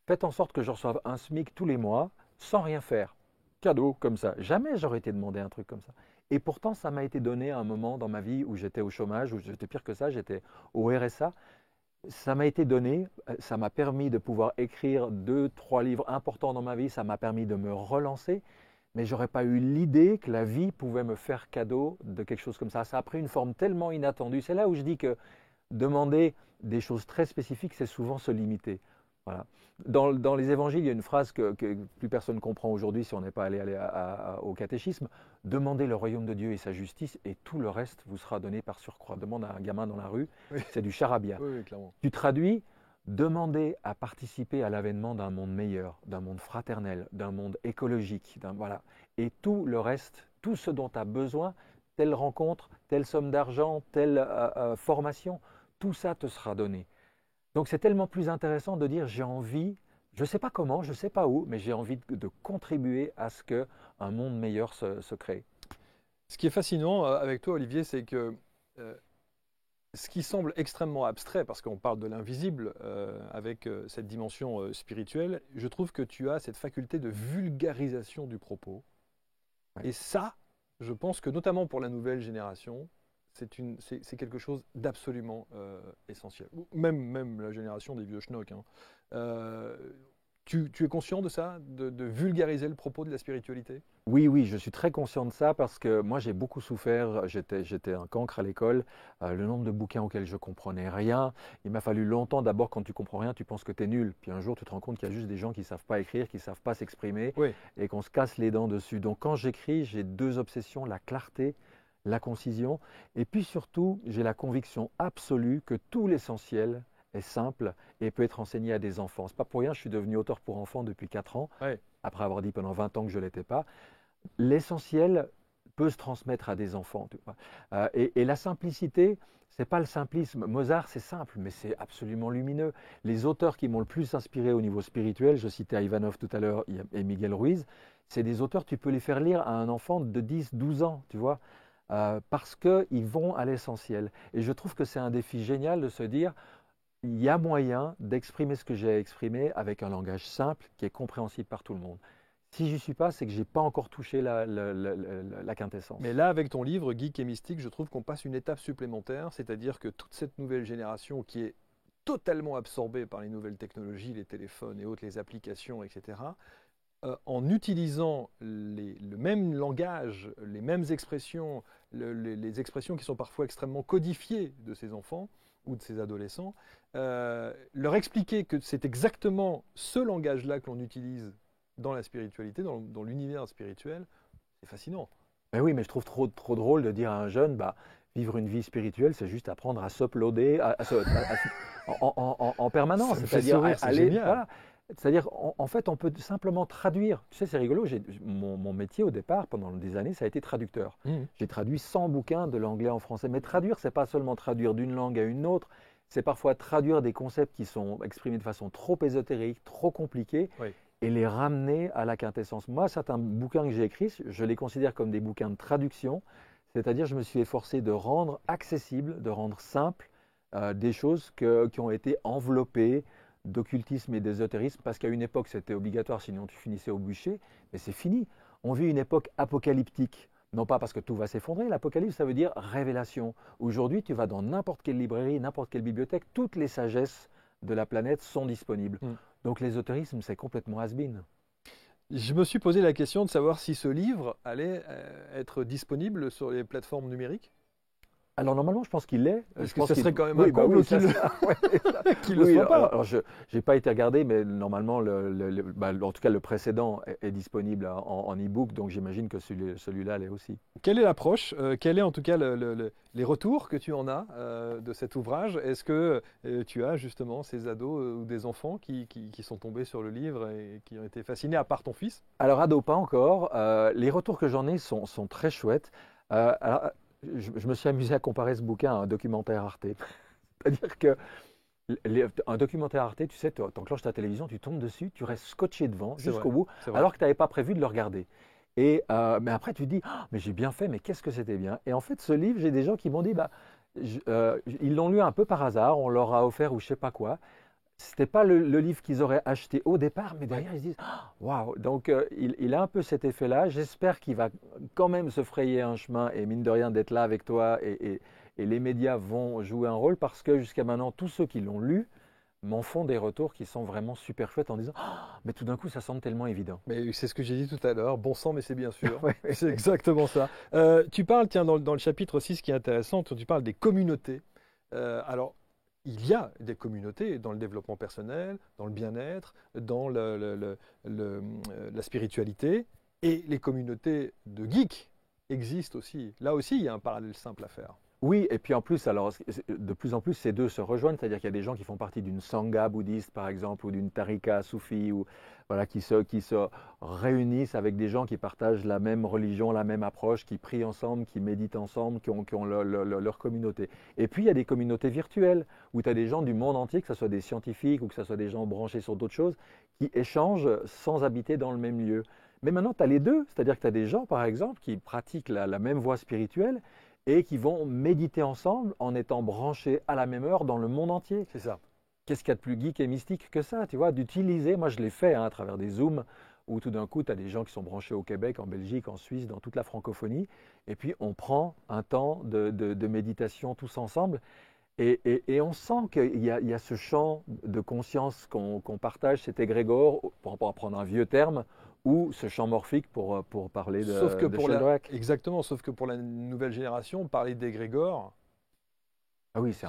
faites en sorte que je reçoive un SMIC tous les mois, sans rien faire, cadeau, comme ça. Jamais j'aurais été demandé un truc comme ça. Et pourtant, ça m'a été donné à un moment dans ma vie où j'étais au chômage, où j'étais pire que ça, j'étais au RSA. Ça m'a été donné, ça m'a permis de pouvoir écrire 2, 3 livres importants dans ma vie, ça m'a permis de me relancer, mais j'aurais pas eu l'idée que la vie pouvait me faire cadeau de quelque chose comme ça. Ça a pris une forme tellement inattendue. C'est là où je dis que demander des choses très spécifiques, c'est souvent se limiter. Voilà. Dans les évangiles, il y a une phrase que plus personne ne comprend aujourd'hui si on n'est pas allé au catéchisme. Demandez le royaume de Dieu et sa justice et tout le reste vous sera donné par surcroît. Demande à un gamin dans la rue, Oui, c'est du charabia. oui, oui, clairement. Tu traduis, demander à participer à l'avènement d'un monde meilleur, d'un monde fraternel, d'un monde écologique, voilà. Et tout le reste, tout ce dont tu as besoin, telle rencontre, telle somme d'argent, telle formation, tout ça te sera donné. Donc c'est tellement plus intéressant de dire j'ai envie, je ne sais pas comment, je ne sais pas où, mais j'ai envie de contribuer à ce qu'un monde meilleur se crée. Ce qui est fascinant avec toi, Olivier, c'est que ce qui semble extrêmement abstrait, parce qu'on parle de l'invisible avec cette dimension spirituelle, je trouve que tu as cette faculté de vulgarisation du propos. Ouais. Et ça, je pense que notamment pour la nouvelle génération, c'est quelque chose d'absolument essentiel. Même la génération des vieux schnocks. Hein. Euh, tu es conscient de ça, de vulgariser le propos de la spiritualité? Oui, oui, je suis très conscient de ça parce que moi j'ai beaucoup souffert, j'étais un cancre à l'école, le nombre de bouquins auxquels je comprenais rien. Il m'a fallu longtemps, d'abord quand tu comprends rien, tu penses que tu es nul. Puis un jour tu te rends compte qu'il y a juste des gens qui ne savent pas écrire, qui ne savent pas s'exprimer Oui. et qu'on se casse les dents dessus. Donc quand j'écris, j'ai deux obsessions, la clarté, la concision. Et puis surtout, j'ai la conviction absolue que tout l'essentiel est simple et peut être enseigné à des enfants. C'est pas pour rien, je suis devenu auteur pour enfants depuis 4 ans, Ouais. après avoir dit pendant 20 ans que je ne l'étais pas. L'essentiel peut se transmettre à des enfants. Tu vois. Et la simplicité, c'est pas le simplisme. Mozart, c'est simple, mais c'est absolument lumineux. Les auteurs qui m'ont le plus inspiré au niveau spirituel, je citais Ivanov tout à l'heure et Miguel Ruiz, c'est des auteurs, tu peux les faire lire à un enfant de 10, 12 ans, tu vois, parce qu'ils vont à l'essentiel. Et je trouve que c'est un défi génial de se dire, il y a moyen d'exprimer ce que j'ai exprimé avec un langage simple qui est compréhensible par tout le monde. Si j'y suis pas, c'est que j'ai pas encore touché la quintessence. Mais là, avec ton livre, Geek et Mystique, je trouve qu'on passe une étape supplémentaire, c'est-à-dire que toute cette nouvelle génération qui est totalement absorbée par les nouvelles technologies, les téléphones et autres, les applications, etc., en utilisant le même langage, les mêmes expressions, les expressions qui sont parfois extrêmement codifiées de ces enfants ou de ces adolescents, leur expliquer que c'est exactement ce langage-là que l'on utilise dans la spiritualité, dans l'univers spirituel, c'est fascinant. Mais oui, mais je trouve trop drôle de dire à un jeune, bah, vivre une vie spirituelle, c'est juste apprendre à s'uploader en permanence. Ça me fait C'est-à-dire sourire, c'est aller, génial. voilà. C'est-à-dire, en fait, on peut simplement traduire. Tu sais, c'est rigolo. Mon métier au départ, pendant des années, ça a été traducteur. Mhm. J'ai traduit 100 bouquins de l'anglais en français. Mais traduire, c'est pas seulement traduire d'une langue à une autre. C'est parfois traduire des concepts qui sont exprimés de façon trop ésotérique, trop compliquée, Oui. et les ramener à la quintessence. Moi, certains bouquins que j'ai écrits, je les considère comme des bouquins de traduction, c'est-à-dire je me suis efforcé de rendre accessible, de rendre simple des choses qui ont été enveloppées d'occultisme et d'ésotérisme, parce qu'à une époque c'était obligatoire, sinon tu finissais au bûcher, mais c'est fini. On vit une époque apocalyptique. Non pas parce que tout va s'effondrer, l'apocalypse ça veut dire révélation. Aujourd'hui tu vas dans n'importe quelle librairie, n'importe quelle bibliothèque, toutes les sagesses de la planète sont disponibles. Mm. Donc l'ésotérisme, c'est complètement has-been. Je me suis posé la question de savoir si ce livre allait être disponible sur les plateformes numériques. Alors normalement, je pense qu'il l'est. Parce Je que pense ça qu'il- serait quand même oui, un bah comble oui, qu'il qu'il le oui, soit pas. alors je n'ai pas été regardé, mais normalement, en tout cas, le précédent est disponible en e-book, donc j'imagine que celui-là l'est aussi. Quelle est l'approche? Quel est en tout cas les retours que tu en as de cet ouvrage? Est-ce que tu as justement ces ados ou des enfants qui sont tombés sur le livre et qui ont été fascinés, à part ton fils? Alors, ado, pas encore. Les retours que j'en ai sont très chouettes. Alors, je me suis amusé à comparer ce bouquin à un documentaire Arte. C'est-à-dire que un documentaire Arte, tu sais, tu enclenches ta télévision, tu tombes dessus, tu restes scotché devant C'est jusqu'au vrai, bout, c'est vrai. alors que tu n'avais pas prévu de le regarder. Mais après, tu te dis, ah, mais j'ai bien fait, mais qu'est-ce que c'était bien. Et en fait, ce livre, j'ai des gens qui m'ont dit, bah, ils l'ont lu un peu par hasard, on leur a offert ou je sais pas quoi. C'était pas le livre qu'ils auraient acheté au départ, mais derrière, ils se disent, ah, waouh. Donc, il a un peu cet effet-là. J'espère qu'il va quand même se frayer un chemin et mine de rien d'être là avec toi et les médias vont jouer un rôle parce que jusqu'à maintenant, tous ceux qui l'ont lu m'en font des retours qui sont vraiment super chouettes en disant, ah, mais tout d'un coup, ça semble tellement évident. Mais c'est ce que j'ai dit tout à l'heure, bon sang, mais c'est bien sûr. Ouais. C'est exactement ça. Tu parles, tiens, dans le chapitre 6, ce qui est intéressant, tu parles des communautés. Alors, il y a des communautés dans le développement personnel, dans le bien-être, dans la spiritualité, et les communautés de geeks existent aussi. Là aussi, il y a un parallèle simple à faire. Oui, et puis en plus, alors, de plus en plus, ces deux se rejoignent, c'est-à-dire qu'il y a des gens qui font partie d'une sangha bouddhiste, par exemple, ou d'une tarika soufie, voilà, qui se réunissent avec des gens qui partagent la même religion, la même approche, qui prient ensemble, qui méditent ensemble, qui ont leur communauté. Et puis il y a des communautés virtuelles où tu as des gens du monde entier, que ce soit des scientifiques ou que ce soit des gens branchés sur d'autres choses, qui échangent sans habiter dans le même lieu. Mais maintenant, tu as les deux, c'est-à-dire que tu as des gens, par exemple, qui pratiquent la même voie spirituelle et qui vont méditer ensemble en étant branchés à la même heure dans le monde entier. C'est ça. Qu'est-ce qu'il y a de plus geek et mystique que ça, tu vois, d'utiliser, moi je l'ai fait à travers des Zooms, où tout d'un coup, tu as des gens qui sont branchés au Québec, en Belgique, en Suisse, dans toute la francophonie, et puis on prend un temps de méditation tous ensemble, et on sent qu'il y a ce champ de conscience qu'on partage, cet égrégore, pour prendre un vieux terme, ou ce champ morphique pour parler Sauf que de pour Sheldrake. exactement, sauf que pour la nouvelle génération, parler d'égrégore, Ah oui, c'est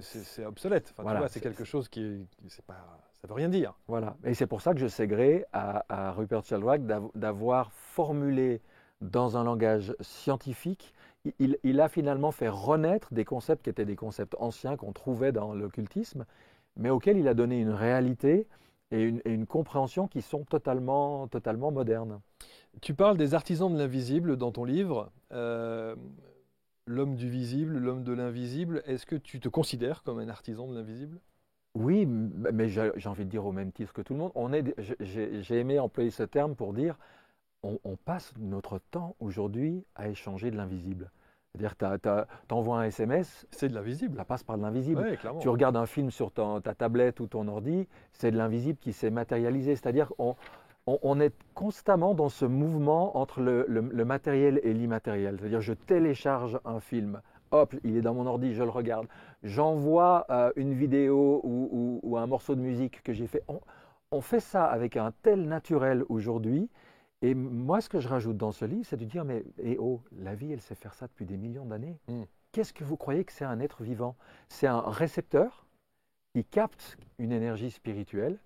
c'est obsolète. Enfin, tu voilà, vois, c'est quelque chose c'est pas, ça veut rien dire. voilà. Et c'est pour ça que je sais gré à Rupert Sheldrake d'avoir formulé dans un langage scientifique, il a finalement fait renaître des concepts qui étaient des concepts anciens qu'on trouvait dans l'occultisme, mais auxquels il a donné une réalité et une compréhension qui sont totalement, totalement modernes. Tu parles des artisans de l'invisible dans ton livre. L'homme du visible, l'homme de l'invisible. Est-ce que tu te considères comme un artisan de l'invisible? Oui, mais j'ai envie de dire au même titre que tout le monde, j'ai aimé employer ce terme pour dire on passe notre temps aujourd'hui à échanger de l'invisible. C'est-à-dire que tu envoies un SMS, C'est de l'invisible. ça passe par de l'invisible. Oui, clairement. Tu regardes un film sur ta tablette ou ton ordi, c'est de l'invisible qui s'est matérialisé. C'est-à-dire qu'on est constamment dans ce mouvement entre le matériel et l'immatériel. C'est-à-dire je télécharge un film, hop, il est dans mon ordi, je le regarde. J'envoie une vidéo ou un morceau de musique que j'ai fait. On fait ça avec un tel naturel aujourd'hui. Et moi, ce que je rajoute dans ce livre, c'est de dire, mais la vie, elle sait faire ça depuis des millions d'années. Mm. Qu'est-ce que vous croyez que c'est un être vivant? C'est un récepteur qui capte une énergie spirituelle.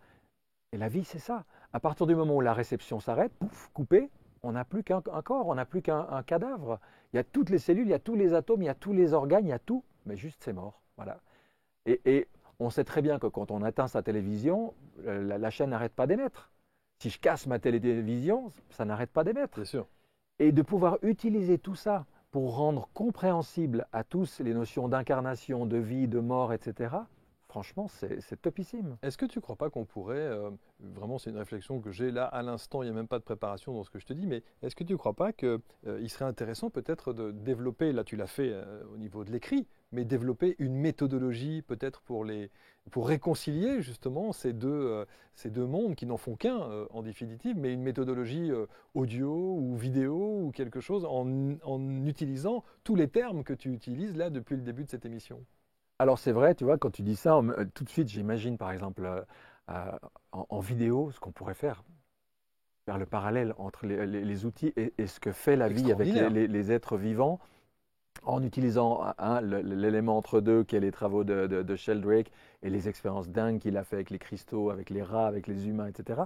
Et la vie, c'est ça. À partir du moment où la réception s'arrête, pouf, coupé, on n'a plus qu'un corps, on n'a plus qu'un cadavre. Il y a toutes les cellules, il y a tous les atomes, il y a tous les organes, il y a tout, mais juste c'est mort. Voilà. Et on sait très bien que quand on atteint sa télévision, la chaîne n'arrête pas d'émettre. Si je casse ma télévision, ça n'arrête pas d'émettre. C'est sûr. Et de pouvoir utiliser tout ça pour rendre compréhensible à tous les notions d'incarnation, de vie, de mort, etc., franchement, c'est topissime. Est-ce que tu ne crois pas qu'on pourrait, vraiment c'est une réflexion que j'ai là à l'instant, il n'y a même pas de préparation dans ce que je te dis, mais est-ce que tu ne crois pas qu'il serait intéressant peut-être de développer, là tu l'as fait au niveau de l'écrit, mais développer une méthodologie peut-être pour réconcilier justement ces deux mondes qui n'en font qu'un en définitive, mais une méthodologie audio ou vidéo ou quelque chose en utilisant tous les termes que tu utilises là depuis le début de cette émission? Alors c'est vrai, tu vois, quand tu dis ça, tout de suite j'imagine par exemple en vidéo ce qu'on pourrait faire le parallèle entre les outils et ce que fait la vie avec Extraordinaire. les êtres vivants en utilisant l'élément entre deux qui est les travaux de Sheldrake et les expériences dingues qu'il a fait avec les cristaux, avec les rats, avec les humains, etc.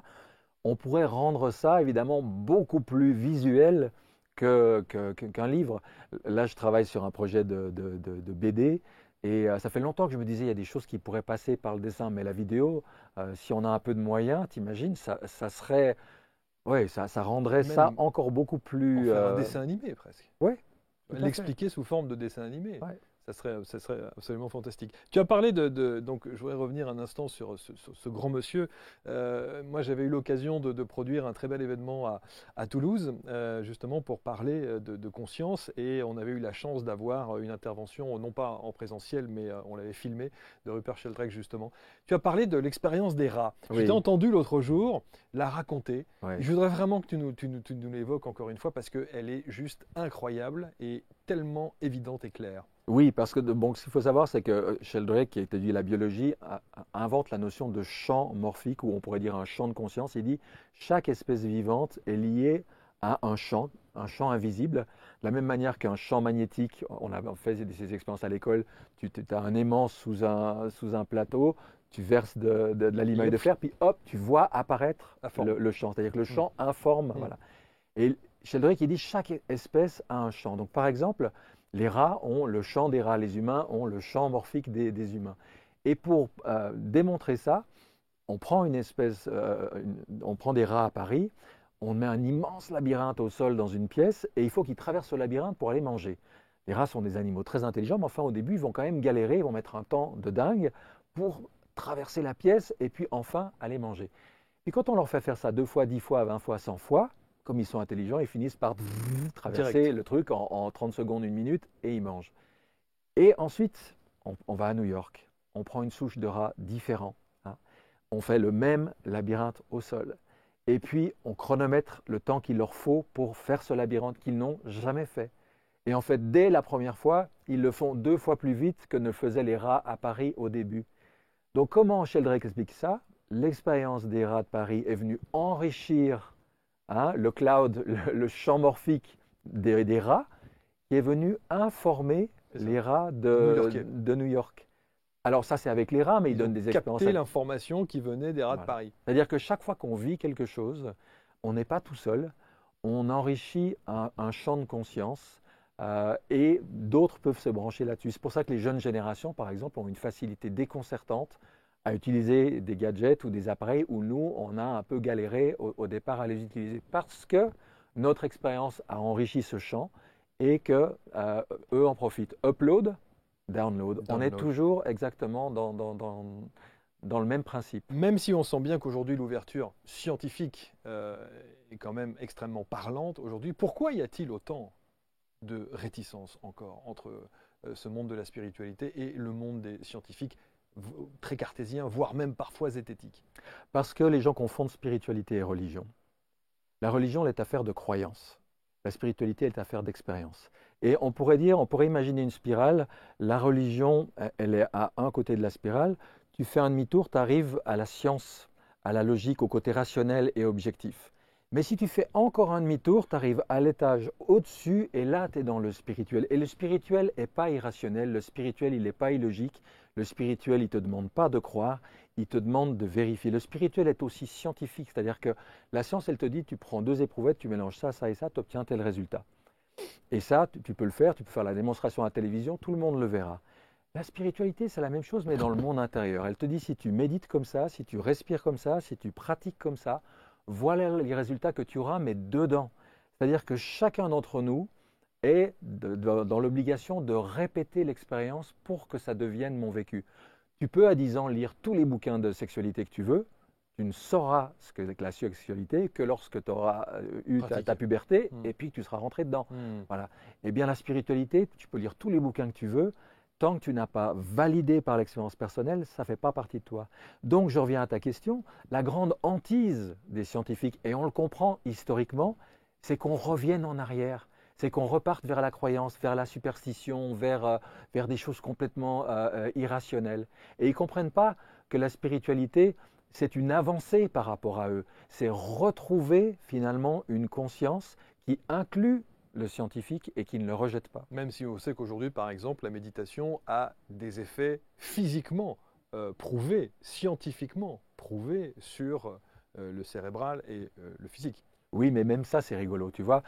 On pourrait rendre ça évidemment beaucoup plus visuel qu'un livre. Là, je travaille sur un projet de BD et ça fait longtemps que je me disais il y a des choses qui pourraient passer par le dessin, mais la vidéo, si on a un peu de moyens, t'imagines, ça serait, ouais, ça rendrait ça Même encore beaucoup en plus. faire un dessin animé presque. Ouais, tout à fait. L'expliquer sous forme de dessin animé. Ouais. Ça serait absolument fantastique. Tu as parlé donc je voudrais revenir un instant sur ce grand monsieur. Moi, j'avais eu l'occasion de produire un très bel événement à Toulouse, justement pour parler de conscience, et on avait eu la chance d'avoir une intervention, non pas en présentiel, mais on l'avait filmé, de Rupert Sheldrake, justement. Tu as parlé de l'expérience des rats. Oui. Je t'ai entendu l'autre jour la raconter. Ouais. Je voudrais vraiment que tu nous l'évoques encore une fois, parce qu'elle est juste incroyable et tellement évidente et claire. Oui, parce que bon, ce qu'il faut savoir, c'est que Sheldrake, qui a étudié la biologie, invente la notion de champ morphique, ou on pourrait dire un champ de conscience. Il dit chaque espèce vivante est liée à un champ invisible. De la même manière qu'un champ magnétique, on a fait ces expériences à l'école, tu as un aimant sous un plateau, tu verses de la limaille de fer, puis hop, tu vois apparaître le champ. C'est-à-dire que le champ informe. Voilà. Et Sheldrake, il dit chaque espèce a un champ. Donc par exemple, les rats ont le champ des rats, les humains ont le champ morphique des humains. Et pour démontrer ça, on prend on prend des rats à Paris, on met un immense labyrinthe au sol dans une pièce et il faut qu'ils traversent ce labyrinthe pour aller manger. Les rats sont des animaux très intelligents, mais enfin au début ils vont quand même galérer, ils vont mettre un temps de dingue pour traverser la pièce et puis enfin aller manger. Et quand on leur fait faire ça 2 fois, 10 fois, 20 fois, 100 fois, comme ils sont intelligents, ils finissent par traverser Direct. le truc en 30 secondes, 1 minute et ils mangent. Et ensuite, on va à New York, on prend une souche de rats différents, hein. On fait le même labyrinthe au sol. Et puis, on chronomètre le temps qu'il leur faut pour faire ce labyrinthe qu'ils n'ont jamais fait. Et en fait, dès la première fois, ils le font 2 fois plus vite que ne faisaient les rats à Paris au début. Donc, comment Sheldrake explique ça? L'expérience des rats de Paris est venue enrichir, hein, le cloud, le champ morphique des rats, qui est venu informer les rats de New York. Alors ça, c'est avec les rats, mais ils donnent des expériences. Capter l'information qui venait des rats de Paris. C'est-à-dire que chaque fois qu'on vit quelque chose, on n'est pas tout seul, on enrichit un champ de conscience et d'autres peuvent se brancher là-dessus. C'est pour ça que les jeunes générations, par exemple, ont une facilité déconcertante à utiliser des gadgets ou des appareils où nous, on a un peu galéré au départ à les utiliser parce que notre expérience a enrichi ce champ et que eux en profitent. Upload, download. On est toujours exactement dans le même principe. Même si on sent bien qu'aujourd'hui l'ouverture scientifique est quand même extrêmement parlante aujourd'hui, pourquoi y a-t-il autant de réticence encore entre ce monde de la spiritualité et le monde des scientifiques très cartésiens, voire même parfois zététiques? Parce que les gens confondent spiritualité et religion. La religion est affaire de croyance. La spiritualité est affaire d'expérience. Et on pourrait imaginer une spirale. La religion, elle est à un côté de la spirale. Tu fais un demi-tour, tu arrives à la science, à la logique, au côté rationnel et objectif. Mais si tu fais encore un demi-tour, tu arrives à l'étage au-dessus et là, tu es dans le spirituel. Et le spirituel n'est pas irrationnel, le spirituel, il n'est pas illogique. Le spirituel, il ne te demande pas de croire, il te demande de vérifier. Le spirituel est aussi scientifique, c'est-à-dire que la science, elle te dit, tu prends 2 éprouvettes, tu mélanges ça, ça et ça, tu obtiens tel résultat. Et ça, tu peux le faire, tu peux faire la démonstration à la télévision, tout le monde le verra. La spiritualité, c'est la même chose, mais dans le monde intérieur. Elle te dit, si tu médites comme ça, si tu respires comme ça, si tu pratiques comme ça, voilà les résultats que tu auras, mais dedans. C'est-à-dire que chacun d'entre nous est dans l'obligation de répéter l'expérience pour que ça devienne mon vécu. Tu peux à 10 ans lire tous les bouquins de sexualité que tu veux, tu ne sauras ce que c'est que la sexualité que lorsque tu auras eu ta puberté et puis que tu seras rentré dedans. Voilà. Eh bien la spiritualité, tu peux lire tous les bouquins que tu veux, tant que tu n'as pas validé par l'expérience personnelle, ça ne fait pas partie de toi. Donc je reviens à ta question, la grande hantise des scientifiques, et on le comprend historiquement, c'est qu'on revienne en arrière. C'est qu'on reparte vers la croyance, vers la superstition, vers des choses complètement irrationnelles. Et ils ne comprennent pas que la spiritualité, c'est une avancée par rapport à eux. C'est retrouver finalement une conscience qui inclut le scientifique et qui ne le rejette pas. Même si on sait qu'aujourd'hui, par exemple, la méditation a des effets physiquement prouvés, scientifiquement prouvés sur le cérébral et le physique. Oui, mais même ça, c'est rigolo, tu vois.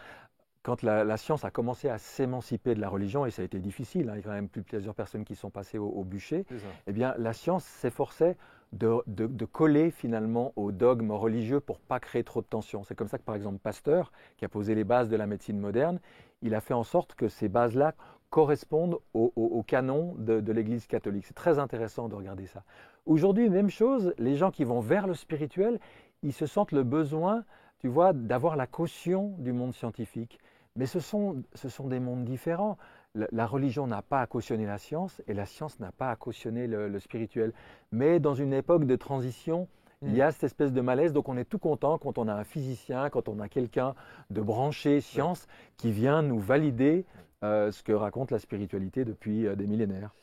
Quand la science a commencé à s'émanciper de la religion, et ça a été difficile, hein, il y a quand même plusieurs personnes qui sont passées au bûcher, eh bien, la science s'efforçait de coller finalement au dogme religieux pour ne pas créer trop de tensions. C'est comme ça que, par exemple, Pasteur, qui a posé les bases de la médecine moderne, il a fait en sorte que ces bases-là correspondent au canon de l'Église catholique. C'est très intéressant de regarder ça. Aujourd'hui, même chose, les gens qui vont vers le spirituel, ils se sentent le besoin, tu vois, d'avoir la caution du monde scientifique. Mais ce sont des mondes différents. La religion n'a pas à cautionner la science et la science n'a pas à cautionner le spirituel. Mais dans une époque de transition, il y a cette espèce de malaise. Donc on est tout content quand on a un physicien, quand on a quelqu'un de branché science qui vient nous valider ce que raconte la spiritualité depuis des millénaires.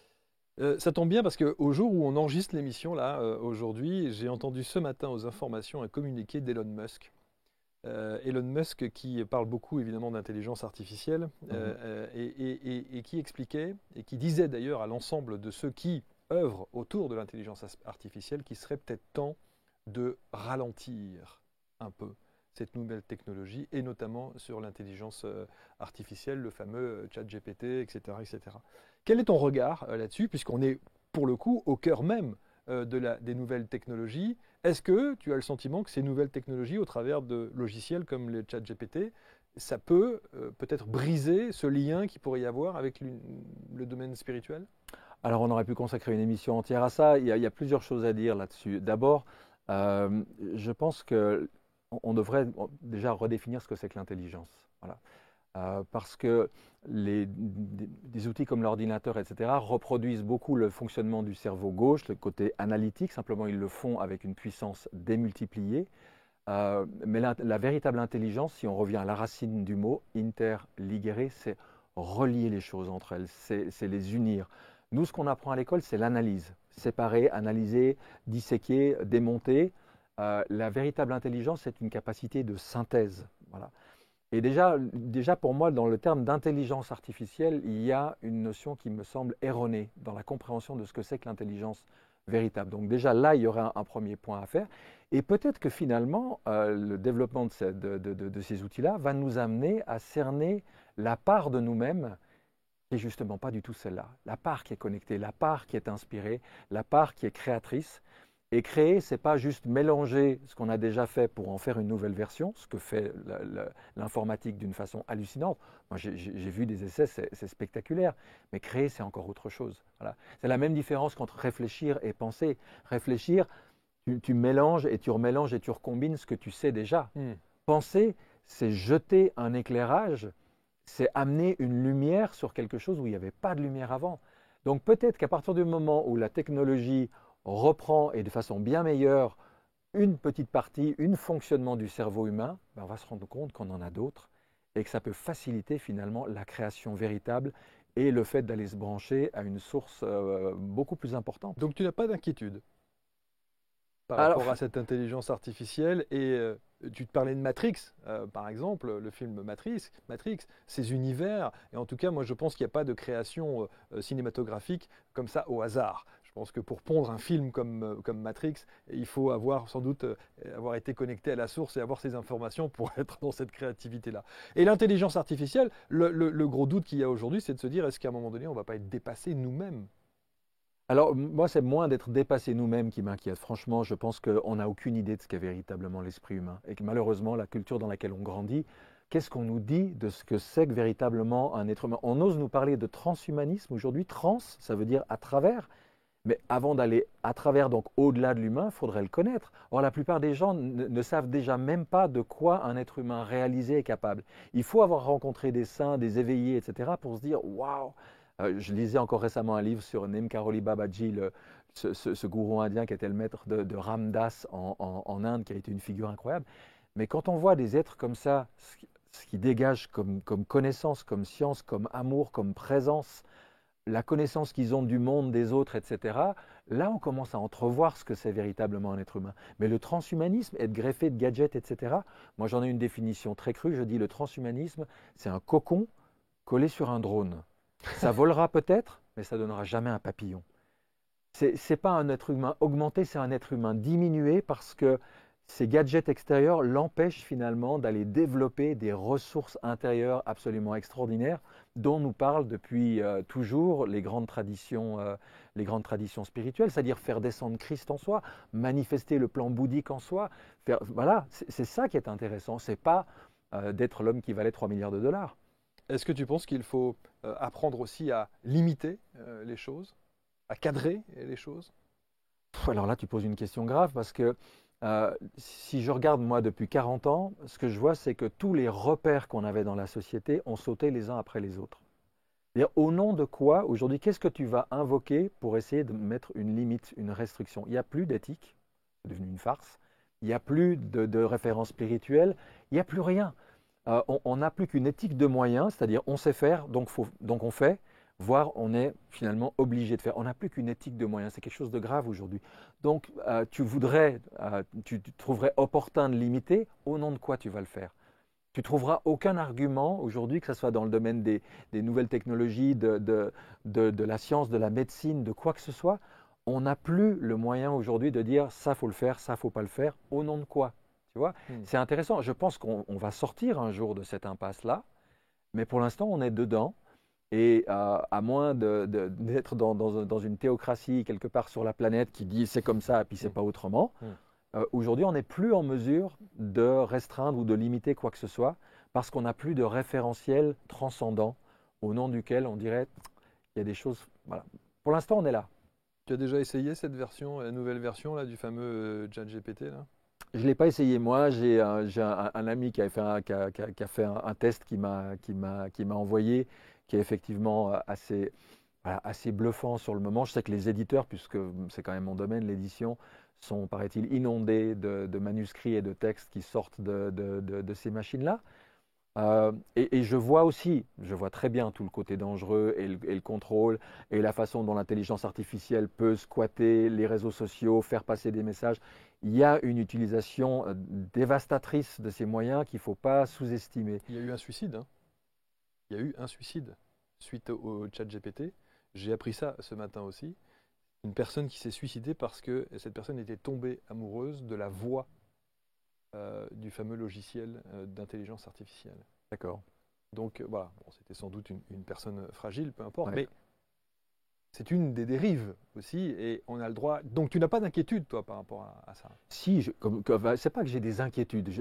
Ça tombe bien parce qu'au jour où on enregistre l'émission, là, aujourd'hui, j'ai entendu ce matin aux informations un communiqué d'Elon Musk. Elon Musk qui parle beaucoup évidemment d'intelligence artificielle et qui expliquait et qui disait d'ailleurs à l'ensemble de ceux qui œuvrent autour de l'intelligence artificielle qu'il serait peut-être temps de ralentir un peu cette nouvelle technologie et notamment sur l'intelligence artificielle, le fameux ChatGPT, etc., etc. Quel est ton regard là-dessus puisqu'on est pour le coup au cœur même des nouvelles technologies? Est-ce que tu as le sentiment que ces nouvelles technologies, au travers de logiciels comme le chat GPT, ça peut peut-être briser ce lien qu'il pourrait y avoir avec le domaine spirituel? Alors, on aurait pu consacrer une émission entière à ça. Il y a plusieurs choses à dire là-dessus. D'abord, je pense qu'on devrait déjà redéfinir ce que c'est que l'intelligence. Voilà. Parce que des outils comme l'ordinateur, etc., reproduisent beaucoup le fonctionnement du cerveau gauche, le côté analytique. Simplement, ils le font avec une puissance démultipliée. Mais la véritable intelligence, si on revient à la racine du mot, interligere, c'est relier les choses entre elles, c'est les unir. Nous, ce qu'on apprend à l'école, c'est l'analyse. Séparer, analyser, disséquer, démonter. La véritable intelligence, c'est une capacité de synthèse. Voilà. Et déjà, pour moi, dans le terme d'intelligence artificielle, il y a une notion qui me semble erronée dans la compréhension de ce que c'est que l'intelligence véritable. Donc déjà, là, il y aurait un premier point à faire. Et peut-être que finalement, le développement de ces outils-là va nous amener à cerner la part de nous-mêmes qui n'est justement pas du tout celle-là. La part qui est connectée, la part qui est inspirée, la part qui est créatrice. Et créer, ce n'est pas juste mélanger ce qu'on a déjà fait pour en faire une nouvelle version, ce que fait l'informatique d'une façon hallucinante. Moi, j'ai vu des essais, c'est spectaculaire. Mais créer, c'est encore autre chose. Voilà. C'est la même différence qu'entre réfléchir et penser. Réfléchir, tu mélanges et tu remélanges et tu recombines ce que tu sais déjà. Penser, c'est jeter un éclairage, c'est amener une lumière sur quelque chose où il n'y avait pas de lumière avant. Donc peut-être qu'à partir du moment où la technologie reprend et de façon bien meilleure une petite partie, un fonctionnement du cerveau humain, on va se rendre compte qu'on en a d'autres et que ça peut faciliter finalement la création véritable et le fait d'aller se brancher à une source beaucoup plus importante. Donc tu n'as pas d'inquiétude par Alors, rapport à cette intelligence artificielle et tu te parlais de Matrix, par exemple, le film Matrix, ces univers, et en tout cas moi je pense qu'il n'y a pas de création cinématographique comme ça au hasard. Je pense que pour pondre un film comme Matrix, il faut avoir sans doute avoir été connecté à la source et avoir ces informations pour être dans cette créativité-là. Et l'intelligence artificielle, le gros doute qu'il y a aujourd'hui, c'est de se dire est-ce qu'à un moment donné on ne va pas être dépassé nous-mêmes? alors moi, c'est moins d'être dépassé nous-mêmes qui m'inquiète. Franchement, je pense qu'on n'a aucune idée de ce qu'est véritablement l'esprit humain. Et que malheureusement, la culture dans laquelle on grandit, qu'est-ce qu'on nous dit de ce que c'est que véritablement un être humain? On ose nous parler de transhumanisme aujourd'hui. Trans, ça veut dire à travers. Mais avant d'aller à travers, donc au-delà de l'humain, il faudrait le connaître. Or, la plupart des gens ne savent déjà même pas de quoi un être humain réalisé est capable. Il faut avoir rencontré des saints, des éveillés, etc. pour se dire « Waouh !» Je lisais encore récemment un livre sur Neem Karoli Babaji, ce gourou indien qui était le maître de Ram Dass en Inde, qui a été une figure incroyable. Mais quand on voit des êtres comme ça, ce qui dégage comme connaissance, comme science, comme amour, comme présence, la connaissance qu'ils ont du monde, des autres, etc., là, on commence à entrevoir ce que c'est véritablement un être humain. Mais le transhumanisme, être greffé de gadgets, etc., moi j'en ai une définition très crue, je dis le transhumanisme, c'est un cocon collé sur un drone. Ça volera peut-être, mais ça ne donnera jamais un papillon. Ce n'est pas un être humain augmenté, c'est un être humain diminué parce que ces gadgets extérieurs l'empêchent finalement d'aller développer des ressources intérieures absolument extraordinaires dont nous parlent depuis toujours les grandes traditions spirituelles, c'est-à-dire faire descendre Christ en soi, manifester le plan bouddhique en soi. Voilà, c'est ça qui est intéressant, ce n'est pas d'être l'homme qui valait 3 milliards de dollars. Est-ce que tu penses qu'il faut apprendre aussi à limiter les choses, à cadrer les choses? Alors là, tu poses une question grave parce que si je regarde moi depuis 40 ans, ce que je vois, c'est que tous les repères qu'on avait dans la société ont sauté les uns après les autres. C'est-à-dire, au nom de quoi, aujourd'hui, qu'est-ce que tu vas invoquer pour essayer de mettre une limite, une restriction? Il n'y a plus d'éthique, c'est devenu une farce. Il n'y a plus de référence spirituelle, il n'y a plus rien. On n'a plus qu'une éthique de moyens, c'est-à-dire on sait faire, donc on fait, voire on est finalement obligé de faire. On n'a plus qu'une éthique de moyens, c'est quelque chose de grave aujourd'hui. Donc tu trouverais opportun de limiter, au nom de quoi tu vas le faire? Tu trouveras aucun argument aujourd'hui, que ce soit dans le domaine des nouvelles technologies, de la science, de la médecine, de quoi que ce soit. On n'a plus le moyen aujourd'hui de dire ça faut le faire, ça faut pas le faire, au nom de quoi? Tu vois, c'est intéressant. Je pense qu'on va sortir un jour de cette impasse-là, mais pour l'instant, on est dedans. Et à moins d'être dans une théocratie quelque part sur la planète qui dit c'est comme ça et puis c'est pas autrement, Aujourd'hui, on n'est plus en mesure de restreindre ou de limiter quoi que ce soit parce qu'on n'a plus de référentiel transcendant au nom duquel on dirait qu'il y a des choses. Voilà. Pour l'instant, on est là. Tu as déjà essayé cette version, la nouvelle version là, du fameux ChatGPT là? Je ne l'ai pas essayé moi. J'ai un ami qui a fait qui a fait un test qui m'a envoyé, qui est effectivement assez, voilà, assez bluffant sur le moment. Je sais que les éditeurs, puisque c'est quand même mon domaine, l'édition, sont, paraît-il, inondés de manuscrits et de textes qui sortent de ces machines-là. Et je vois aussi, je vois très bien tout le côté dangereux et le contrôle et la façon dont l'intelligence artificielle peut squatter les réseaux sociaux, faire passer des messages. Il y a une utilisation dévastatrice de ces moyens qu'il ne faut pas sous-estimer. Il y a eu un suicide, hein. Il y a eu un suicide suite au ChatGPT. J'ai appris ça ce matin aussi. Une personne qui s'est suicidée parce que cette personne était tombée amoureuse de la voix du fameux logiciel d'intelligence artificielle. D'accord. Donc voilà, bon, c'était sans doute une personne fragile, peu importe, Ouais. mais c'est une des dérives aussi, et on a le droit. Donc tu n'as pas d'inquiétude, toi, par rapport à ça. Si, c'est pas que j'ai des inquiétudes,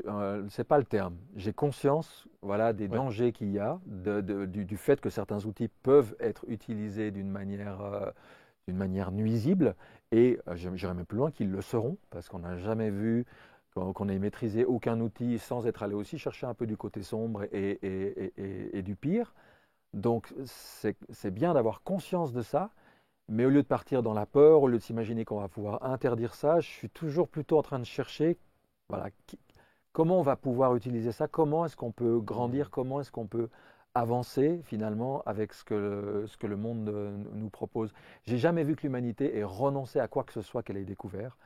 c'est pas le terme. J'ai conscience, voilà, des Ouais. dangers qu'il y a, du fait que certains outils peuvent être utilisés d'une manière nuisible, et j'irai même plus loin qu'ils le seront, parce qu'on n'a jamais vu qu'on ait maîtrisé aucun outil sans être allé aussi chercher un peu du côté sombre et du pire. Donc c'est bien d'avoir conscience de ça. Mais au lieu de partir dans la peur, au lieu de s'imaginer qu'on va pouvoir interdire ça, je suis toujours plutôt en train de chercher, voilà, comment on va pouvoir utiliser ça, comment est-ce qu'on peut grandir, comment est-ce qu'on peut avancer finalement avec ce que le monde nous propose. J'ai jamais vu que l'humanité ait renoncé à quoi que ce soit qu'elle ait découvert,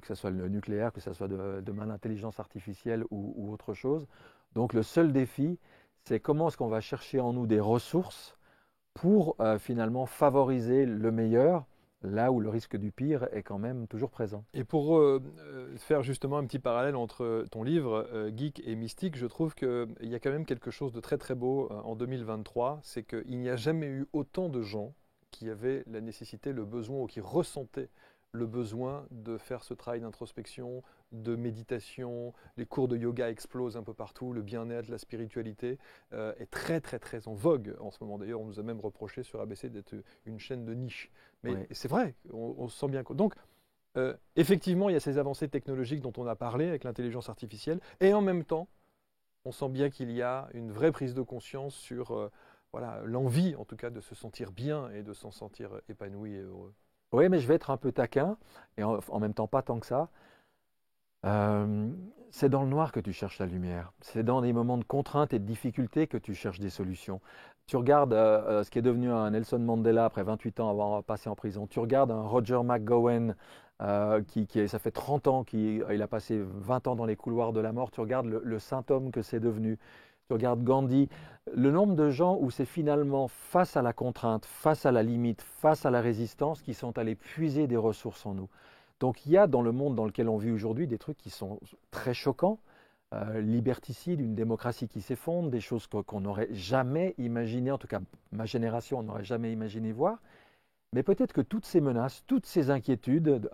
que ce soit le nucléaire, que ce soit demain l'intelligence artificielle ou autre chose. Donc le seul défi, c'est comment est-ce qu'on va chercher en nous des ressources pour finalement favoriser le meilleur, là où le risque du pire est quand même toujours présent. Et pour faire justement un petit parallèle entre ton livre Geek et Mystique, je trouve qu'il y a quand même quelque chose de très très beau en 2023, c'est qu'il n'y a jamais eu autant de gens qui avaient la nécessité, le besoin ou qui ressentaient le besoin de faire ce travail d'introspection, de méditation. Les cours de yoga explosent un peu partout, le bien-être, la spiritualité est très très très en vogue en ce moment. D'ailleurs, on nous a même reproché sur ABC d'être une chaîne de niche. Mais Oui. c'est vrai, on se sent bien. Donc, effectivement, il y a ces avancées technologiques dont on a parlé avec l'intelligence artificielle, et en même temps, on sent bien qu'il y a une vraie prise de conscience sur voilà, l'envie, en tout cas, de se sentir bien et de s'en sentir épanoui et heureux. Oui, mais je vais être un peu taquin, et en même temps pas tant que ça. C'est dans le noir que tu cherches la lumière. C'est dans des moments de contrainte et de difficulté que tu cherches des solutions. Tu regardes ce qui est devenu un Nelson Mandela après 28 ans avoir passé en prison. Tu regardes un Roger McGowan ça fait 30 ans qu'il a passé 20 ans dans les couloirs de la mort. Tu regardes le saint homme que c'est devenu. Tu regardes Gandhi. Le nombre de gens où c'est finalement face à la contrainte, face à la limite, face à la résistance, qui sont allés puiser des ressources en nous. Donc il y a dans le monde dans lequel on vit aujourd'hui des trucs qui sont très choquants, liberticides, une démocratie qui s'effondre, des choses qu'on n'aurait jamais imaginé, en tout cas ma génération n'aurait jamais imaginé voir. Mais peut-être que toutes ces menaces, toutes ces inquiétudes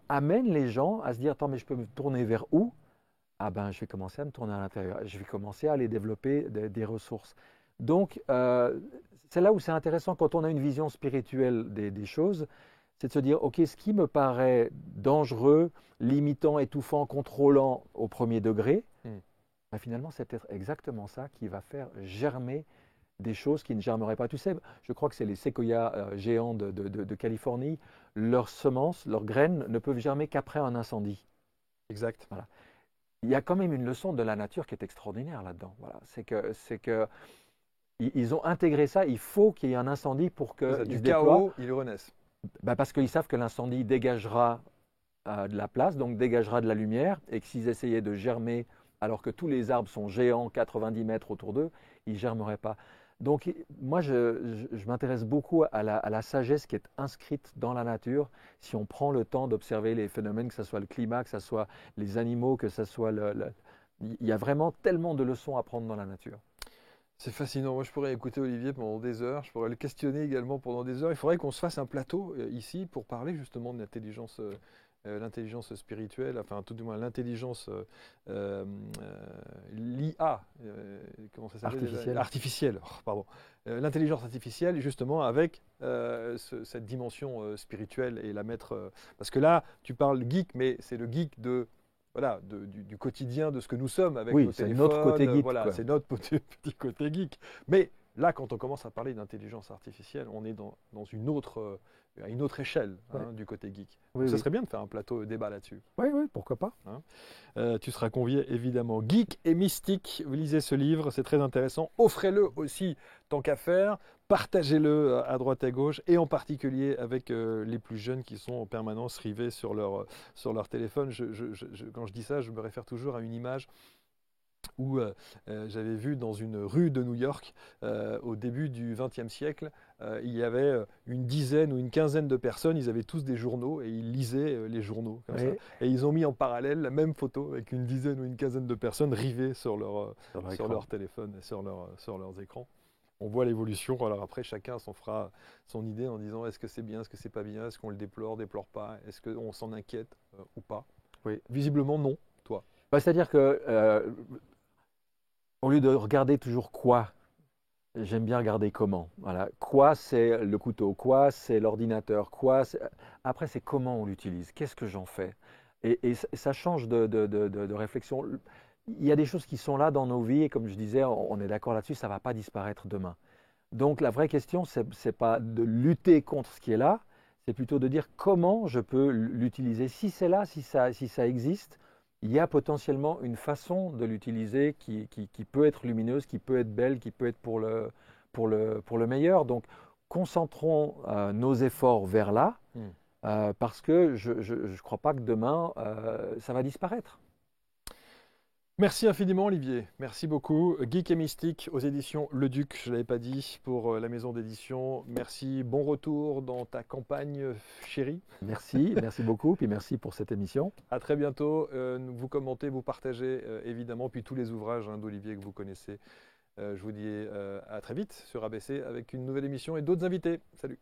amènent les gens à se dire, attends, mais je peux me tourner vers où? Ah ben, je vais commencer à me tourner à l'intérieur, je vais commencer à aller développer des ressources. Donc, c'est là où c'est intéressant quand on a une vision spirituelle des choses, c'est de se dire, ok, ce qui me paraît dangereux, limitant, étouffant, contrôlant au premier degré, ben finalement, c'est peut-être exactement ça qui va faire germer des choses qui ne germeraient pas. Tu sais, je crois que c'est les séquoias géants de Californie, leurs semences, leurs graines ne peuvent germer qu'après un incendie. Exact. Voilà. Il y a quand même une leçon de la nature qui est extraordinaire là-dedans. Voilà. C'est que ils ont intégré ça. Il faut qu'il y ait un incendie pour qu'ils se Du déploient. chaos, ils renaissent. Ben parce qu'ils savent que l'incendie dégagera de la place, donc dégagera de la lumière, et que s'ils essayaient de germer alors que tous les arbres sont géants, 90 mètres autour d'eux, ils ne germeraient pas. Donc moi, je m'intéresse beaucoup à la sagesse qui est inscrite dans la nature. Si on prend le temps d'observer les phénomènes, que ce soit le climat, que ce soit les animaux, que ce soit il y a vraiment tellement de leçons à prendre dans la nature. C'est fascinant. Moi, je pourrais écouter Olivier pendant des heures. Je pourrais le questionner également pendant des heures. Il faudrait qu'on se fasse un plateau ici pour parler justement de l'intelligence l'intelligence spirituelle, enfin tout du moins l'intelligence, l'IA, comment ça s'appelle déjà artificielle, oh, pardon. L'intelligence artificielle, justement, avec cette dimension spirituelle et la mettre. Parce que là, tu parles geek, mais c'est le geek de. Voilà, du quotidien, de ce que nous sommes avec nos téléphones. C'est notre côté geek. Voilà, c'est notre petit côté geek. Mais là, quand on commence à parler d'intelligence artificielle, on est dans à une autre échelle du côté geek. Oui, ça serait bien de faire un plateau débat là-dessus. Oui, pourquoi pas. Tu seras convié évidemment. Geek et mystique, vous lisez ce livre, c'est très intéressant. Offrez-le aussi, tant qu'à faire. Partagez-le à droite à gauche et en particulier avec les plus jeunes qui sont en permanence rivés sur leur téléphone. Quand je dis ça, je me réfère toujours à une image où j'avais vu dans une rue de New York, au début du XXe siècle, il y avait une dizaine ou une quinzaine de personnes, ils avaient tous des journaux et ils lisaient les journaux comme ça. Et ils ont mis en parallèle la même photo avec une dizaine ou une quinzaine de personnes rivées sur leur téléphone et sur leurs écrans. On voit l'évolution, alors après chacun s'en fera son idée en disant est-ce que c'est bien, est-ce que c'est pas bien, est-ce qu'on le déplore pas, est-ce qu'on s'en inquiète ou pas. Visiblement non, toi. C'est-à-dire que au lieu de regarder toujours quoi, j'aime bien regarder comment. Voilà. Quoi, c'est le couteau. Quoi, c'est l'ordinateur. Après, c'est comment on l'utilise. Qu'est-ce que j'en fais? Et ça change de réflexion. Il y a des choses qui sont là dans nos vies et comme je disais, on est d'accord là-dessus, ça ne va pas disparaître demain. Donc la vraie question, ce n'est pas de lutter contre ce qui est là, c'est plutôt de dire comment je peux l'utiliser. Si c'est là, si ça existe, il y a potentiellement une façon de l'utiliser qui peut être lumineuse, qui peut être belle, qui peut être pour le meilleur. Donc, concentrons nos efforts vers là, parce que je ne crois pas que demain, ça va disparaître. Merci infiniment Olivier, merci beaucoup. Geek et Mystique aux éditions Le Duc, je ne l'avais pas dit, pour la maison d'édition. Merci, bon retour dans ta campagne chérie. Merci beaucoup, puis merci pour cette émission. À très bientôt, vous commentez, vous partagez évidemment, puis tous les ouvrages d'Olivier que vous connaissez. Je vous dis à très vite sur ABC avec une nouvelle émission et d'autres invités. Salut.